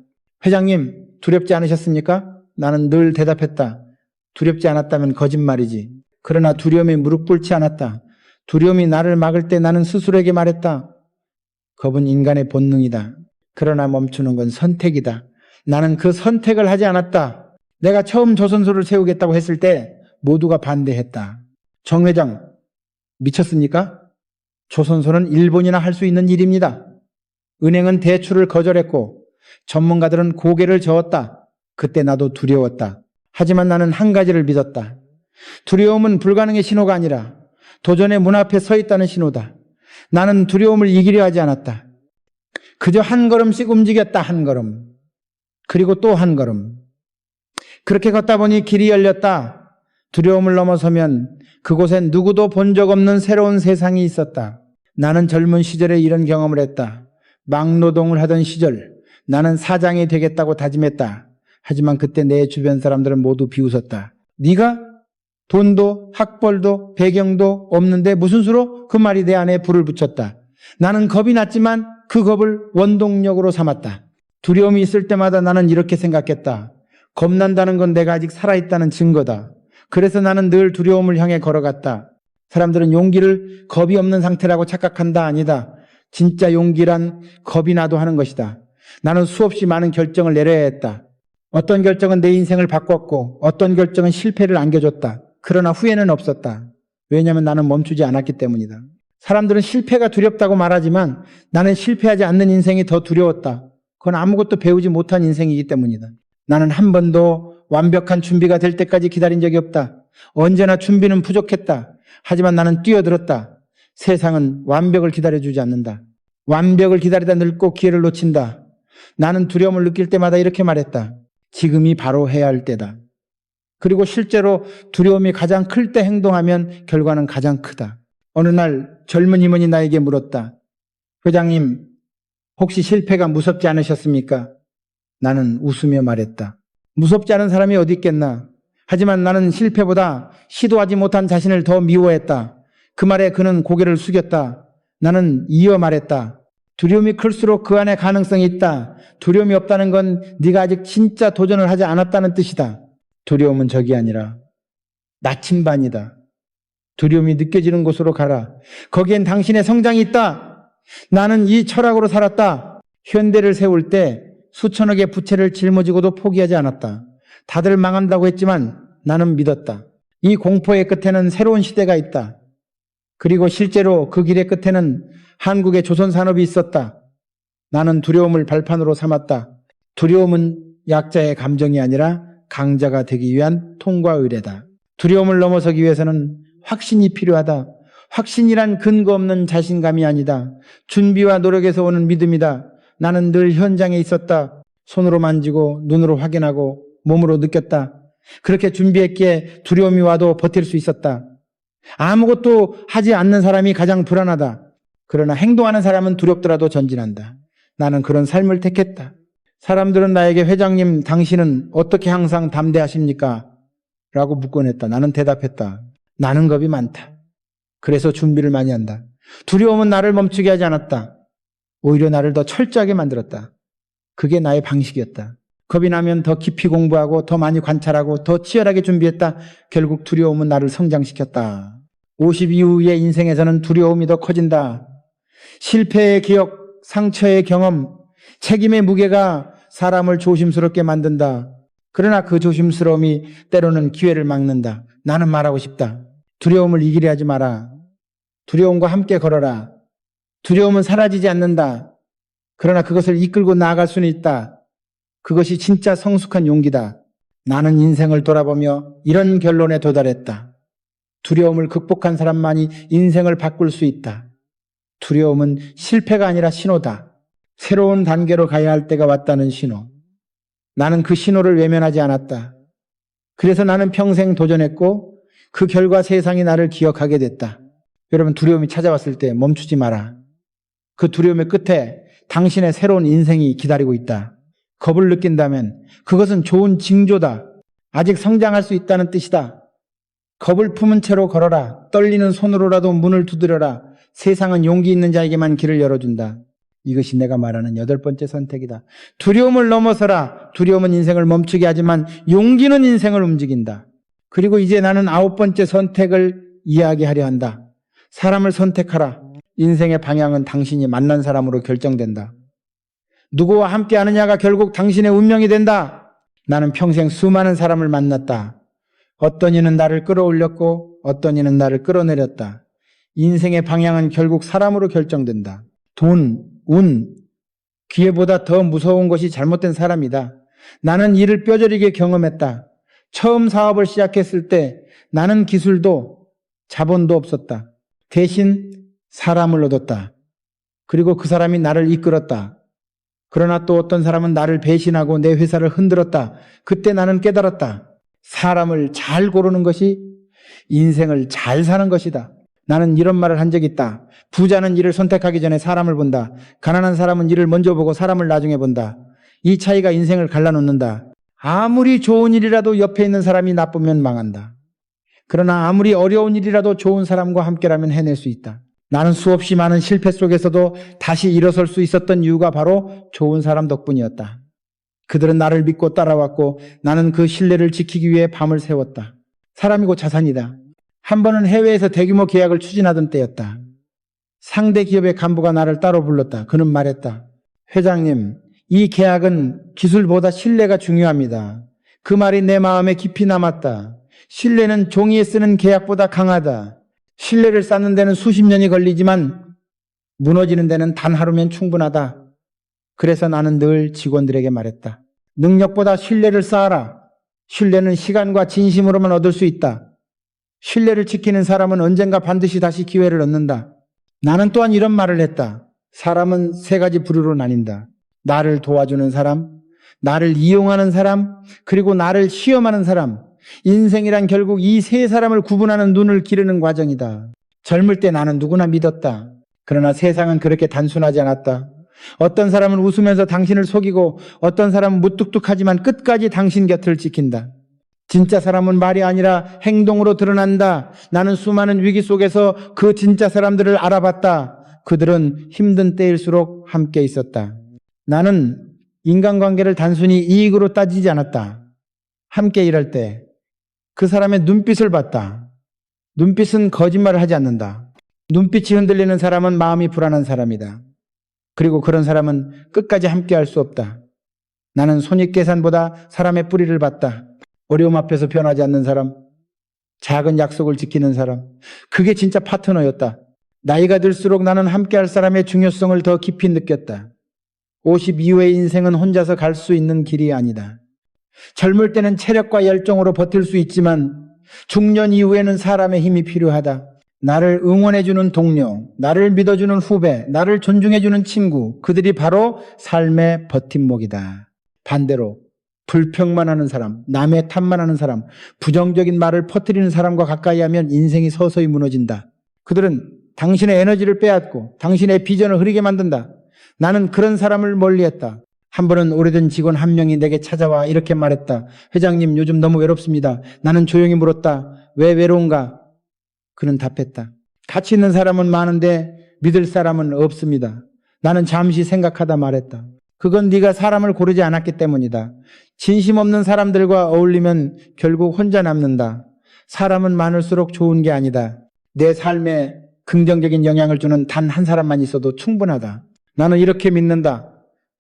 회장님, 두렵지 않으셨습니까? 나는 늘 대답했다. 두렵지 않았다면 거짓말이지. 그러나 두려움이 무릎 꿇지 않았다. 두려움이 나를 막을 때 나는 스스로에게 말했다. 겁은 인간의 본능이다. 그러나 멈추는 건 선택이다. 나는 그 선택을 하지 않았다. 내가 처음 조선소를 세우겠다고 했을 때 모두가 반대했다. 정 회장, 미쳤습니까? 조선소는 일본이나 할 수 있는 일입니다. 은행은 대출을 거절했고 전문가들은 고개를 저었다. 그때 나도 두려웠다. 하지만 나는 한 가지를 믿었다. 두려움은 불가능의 신호가 아니라 도전의 문 앞에 서 있다는 신호다. 나는 두려움을 이기려 하지 않았다. 그저 한 걸음씩 움직였다. 한 걸음. 그리고 또 한 걸음. 그렇게 걷다 보니 길이 열렸다. 두려움을 넘어서면 그곳엔 누구도 본 적 없는 새로운 세상이 있었다. 나는 젊은 시절에 이런 경험을 했다. 막노동을 하던 시절 나는 사장이 되겠다고 다짐했다. 하지만 그때 내 주변 사람들은 모두 비웃었다. 네가 돈도 학벌도 배경도 없는데 무슨 수로? 그 말이 내 안에 불을 붙였다. 나는 겁이 났지만 그 겁을 원동력으로 삼았다. 두려움이 있을 때마다 나는 이렇게 생각했다. 겁난다는 건 내가 아직 살아있다는 증거다. 그래서 나는 늘 두려움을 향해 걸어갔다. 사람들은 용기를 겁이 없는 상태라고 착각한다. 아니다. 진짜 용기란 겁이 나도 하는 것이다. 나는 수없이 많은 결정을 내려야 했다. 어떤 결정은 내 인생을 바꿨고 어떤 결정은 실패를 안겨줬다. 그러나 후회는 없었다. 왜냐하면 나는 멈추지 않았기 때문이다. 사람들은 실패가 두렵다고 말하지만 나는 실패하지 않는 인생이 더 두려웠다. 그건 아무것도 배우지 못한 인생이기 때문이다. 나는 한 번도 완벽한 준비가 될 때까지 기다린 적이 없다. 언제나 준비는 부족했다. 하지만 나는 뛰어들었다. 세상은 완벽을 기다려주지 않는다. 완벽을 기다리다 늙고 기회를 놓친다. 나는 두려움을 느낄 때마다 이렇게 말했다. 지금이 바로 해야 할 때다. 그리고 실제로 두려움이 가장 클 때 행동하면 결과는 가장 크다. 어느 날 젊은 임원이 나에게 물었다. 회장님, 혹시 실패가 무섭지 않으셨습니까? 나는 웃으며 말했다. 무섭지 않은 사람이 어디 있겠나. 하지만 나는 실패보다 시도하지 못한 자신을 더 미워했다. 그 말에 그는 고개를 숙였다. 나는 이어 말했다. 두려움이 클수록 그 안에 가능성이 있다. 두려움이 없다는 건 네가 아직 진짜 도전을 하지 않았다는 뜻이다. 두려움은 적이 아니라 나침반이다. 두려움이 느껴지는 곳으로 가라. 거기엔 당신의 성장이 있다. 나는 이 철학으로 살았다. 현대를 세울 때 수천억의 부채를 짊어지고도 포기하지 않았다. 다들 망한다고 했지만 나는 믿었다. 이 공포의 끝에는 새로운 시대가 있다. 그리고 실제로 그 길의 끝에는 한국의 조선산업이 있었다. 나는 두려움을 발판으로 삼았다. 두려움은 약자의 감정이 아니라 강자가 되기 위한 통과 의례다. 두려움을 넘어서기 위해서는 확신이 필요하다. 확신이란 근거 없는 자신감이 아니다. 준비와 노력에서 오는 믿음이다. 나는 늘 현장에 있었다. 손으로 만지고 눈으로 확인하고 몸으로 느꼈다. 그렇게 준비했기에 두려움이 와도 버틸 수 있었다. 아무것도 하지 않는 사람이 가장 불안하다. 그러나 행동하는 사람은 두렵더라도 전진한다. 나는 그런 삶을 택했다. 사람들은 나에게 회장님, 당신은 어떻게 항상 담대하십니까? 라고 묻곤 했다. 나는 대답했다. 나는 겁이 많다. 그래서 준비를 많이 한다. 두려움은 나를 멈추게 하지 않았다. 오히려 나를 더 철저하게 만들었다. 그게 나의 방식이었다. 겁이 나면 더 깊이 공부하고 더 많이 관찰하고 더 치열하게 준비했다. 결국 두려움은 나를 성장시켰다. 50 이후의 인생에서는 두려움이 더 커진다. 실패의 기억, 상처의 경험, 책임의 무게가 사람을 조심스럽게 만든다. 그러나 그 조심스러움이 때로는 기회를 막는다. 나는 말하고 싶다. 두려움을 이기려 하지 마라. 두려움과 함께 걸어라. 두려움은 사라지지 않는다. 그러나 그것을 이끌고 나아갈 수는 있다. 그것이 진짜 성숙한 용기다. 나는 인생을 돌아보며 이런 결론에 도달했다. 두려움을 극복한 사람만이 인생을 바꿀 수 있다. 두려움은 실패가 아니라 신호다. 새로운 단계로 가야 할 때가 왔다는 신호. 나는 그 신호를 외면하지 않았다. 그래서 나는 평생 도전했고 그 결과 세상이 나를 기억하게 됐다. 여러분, 두려움이 찾아왔을 때 멈추지 마라. 그 두려움의 끝에 당신의 새로운 인생이 기다리고 있다. 겁을 느낀다면 그것은 좋은 징조다. 아직 성장할 수 있다는 뜻이다. 겁을 품은 채로 걸어라. 떨리는 손으로라도 문을 두드려라. 세상은 용기 있는 자에게만 길을 열어준다. 이것이 내가 말하는 8번째 선택이다. 두려움을 넘어서라. 두려움은 인생을 멈추게 하지만 용기는 인생을 움직인다. 그리고 이제 나는 9번째 선택을 이야기하려 한다. 사람을 선택하라. 인생의 방향은 당신이 만난 사람으로 결정된다. 누구와 함께 하느냐가 결국 당신의 운명이 된다. 나는 평생 수많은 사람을 만났다. 어떤 이는 나를 끌어올렸고 어떤 이는 나를 끌어내렸다. 인생의 방향은 결국 사람으로 결정된다. 돈, 운, 기회보다 더 무서운 것이 잘못된 사람이다. 나는 이를 뼈저리게 경험했다. 처음 사업을 시작했을 때 나는 기술도 자본도 없었다. 대신 사람을 얻었다. 그리고 그 사람이 나를 이끌었다. 그러나 또 어떤 사람은 나를 배신하고 내 회사를 흔들었다. 그때 나는 깨달았다. 사람을 잘 고르는 것이 인생을 잘 사는 것이다. 나는 이런 말을 한 적이 있다. 부자는 일을 선택하기 전에 사람을 본다. 가난한 사람은 일을 먼저 보고 사람을 나중에 본다. 이 차이가 인생을 갈라놓는다. 아무리 좋은 일이라도 옆에 있는 사람이 나쁘면 망한다. 그러나 아무리 어려운 일이라도 좋은 사람과 함께라면 해낼 수 있다. 나는 수없이 많은 실패 속에서도 다시 일어설 수 있었던 이유가 바로 좋은 사람 덕분이었다. 그들은 나를 믿고 따라왔고 나는 그 신뢰를 지키기 위해 밤을 새웠다. 사람이 곧 자산이다. 한 번은 해외에서 대규모 계약을 추진하던 때였다. 상대 기업의 간부가 나를 따로 불렀다. 그는 말했다. 회장님, 이 계약은 기술보다 신뢰가 중요합니다. 그 말이 내 마음에 깊이 남았다. 신뢰는 종이에 쓰는 계약보다 강하다. 신뢰를 쌓는 데는 수십 년이 걸리지만 무너지는 데는 단 하루면 충분하다. 그래서 나는 늘 직원들에게 말했다. 능력보다 신뢰를 쌓아라. 신뢰는 시간과 진심으로만 얻을 수 있다. 신뢰를 지키는 사람은 언젠가 반드시 다시 기회를 얻는다. 나는 또한 이런 말을 했다. 사람은 3가지 부류로 나뉜다. 나를 도와주는 사람, 나를 이용하는 사람, 그리고 나를 시험하는 사람. 인생이란 결국 이 3사람을 구분하는 눈을 기르는 과정이다. 젊을 때 나는 누구나 믿었다. 그러나 세상은 그렇게 단순하지 않았다. 어떤 사람은 웃으면서 당신을 속이고 어떤 사람은 무뚝뚝하지만 끝까지 당신 곁을 지킨다. 진짜 사람은 말이 아니라 행동으로 드러난다. 나는 수많은 위기 속에서 그 진짜 사람들을 알아봤다. 그들은 힘든 때일수록 함께 있었다. 나는 인간관계를 단순히 이익으로 따지지 않았다. 함께 일할 때 그 사람의 눈빛을 봤다. 눈빛은 거짓말을 하지 않는다. 눈빛이 흔들리는 사람은 마음이 불안한 사람이다. 그리고 그런 사람은 끝까지 함께 할 수 없다. 나는 손익계산보다 사람의 뿌리를 봤다. 어려움 앞에서 변하지 않는 사람, 작은 약속을 지키는 사람, 그게 진짜 파트너였다. 나이가 들수록 나는 함께할 사람의 중요성을 더 깊이 느꼈다. 50 이후의 인생은 혼자서 갈 수 있는 길이 아니다. 젊을 때는 체력과 열정으로 버틸 수 있지만 중년 이후에는 사람의 힘이 필요하다. 나를 응원해주는 동료, 나를 믿어주는 후배, 나를 존중해주는 친구, 그들이 바로 삶의 버팀목이다. 반대로 불평만 하는 사람, 남의 탓만 하는 사람, 부정적인 말을 퍼뜨리는 사람과 가까이 하면 인생이 서서히 무너진다. 그들은 당신의 에너지를 빼앗고 당신의 비전을 흐리게 만든다. 나는 그런 사람을 멀리했다. 한 번은 오래된 직원 한 명이 내게 찾아와 이렇게 말했다. 회장님, 요즘 너무 외롭습니다. 나는 조용히 물었다. 왜 외로운가? 그는 답했다. 가치 있는 사람은 많은데 믿을 사람은 없습니다. 나는 잠시 생각하다 말했다. 그건 네가 사람을 고르지 않았기 때문이다. 진심 없는 사람들과 어울리면 결국 혼자 남는다. 사람은 많을수록 좋은 게 아니다. 내 삶에 긍정적인 영향을 주는 단 한 사람만 있어도 충분하다. 나는 이렇게 믿는다.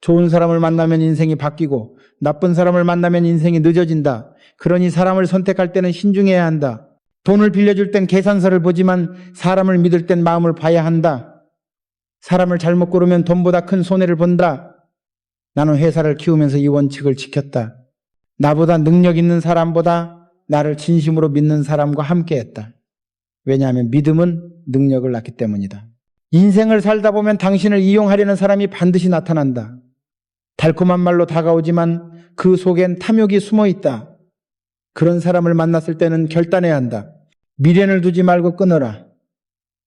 좋은 사람을 만나면 인생이 바뀌고 나쁜 사람을 만나면 인생이 늦어진다. 그러니 사람을 선택할 때는 신중해야 한다. 돈을 빌려줄 땐 계산서를 보지만 사람을 믿을 땐 마음을 봐야 한다. 사람을 잘못 고르면 돈보다 큰 손해를 본다. 나는 회사를 키우면서 이 원칙을 지켰다. 나보다 능력 있는 사람보다 나를 진심으로 믿는 사람과 함께했다. 왜냐하면 믿음은 능력을 낳기 때문이다. 인생을 살다 보면 당신을 이용하려는 사람이 반드시 나타난다. 달콤한 말로 다가오지만 그 속엔 탐욕이 숨어 있다. 그런 사람을 만났을 때는 결단해야 한다. 미련을 두지 말고 끊어라.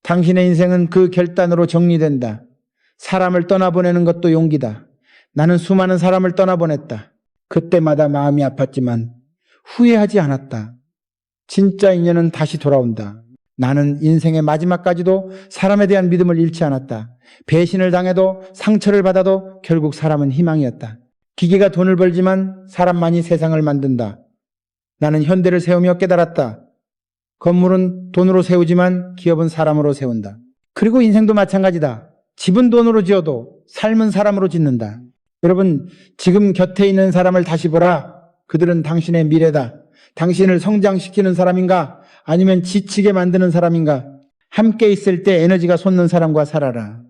당신의 인생은 그 결단으로 정리된다. 사람을 떠나보내는 것도 용기다. 나는 수많은 사람을 떠나보냈다. 그때마다 마음이 아팠지만 후회하지 않았다. 진짜 인연은 다시 돌아온다. 나는 인생의 마지막까지도 사람에 대한 믿음을 잃지 않았다. 배신을 당해도 상처를 받아도 결국 사람은 희망이었다. 기계가 돈을 벌지만 사람만이 세상을 만든다. 나는 현대를 세우며 깨달았다. 건물은 돈으로 세우지만 기업은 사람으로 세운다. 그리고 인생도 마찬가지다. 집은 돈으로 지어도 삶은 사람으로 짓는다. 여러분, 지금 곁에 있는 사람을 다시 보라. 그들은 당신의 미래다. 당신을 성장시키는 사람인가? 아니면 지치게 만드는 사람인가? 함께 있을 때 에너지가 솟는 사람과 살아라.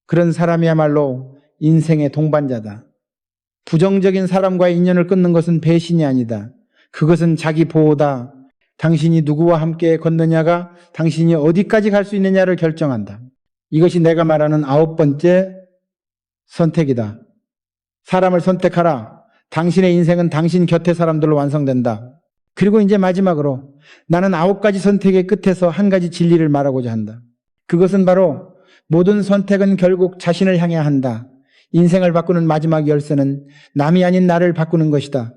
그런 사람이야말로 인생의 동반자다. 부정적인 사람과의 인연을 끊는 것은 배신이 아니다. 그것은 자기 보호다. 당신이 누구와 함께 걷느냐가 당신이 어디까지 갈 수 있느냐를 결정한다. 이것이 내가 말하는 9번째 선택이다. 사람을 선택하라. 당신의 인생은 당신 곁의 사람들로 완성된다. 그리고 이제 마지막으로 나는 9가지 선택의 끝에서 한 가지 진리를 말하고자 한다. 그것은 바로 모든 선택은 결국 자신을 향해 한다. 인생을 바꾸는 마지막 열쇠는 남이 아닌 나를 바꾸는 것이다.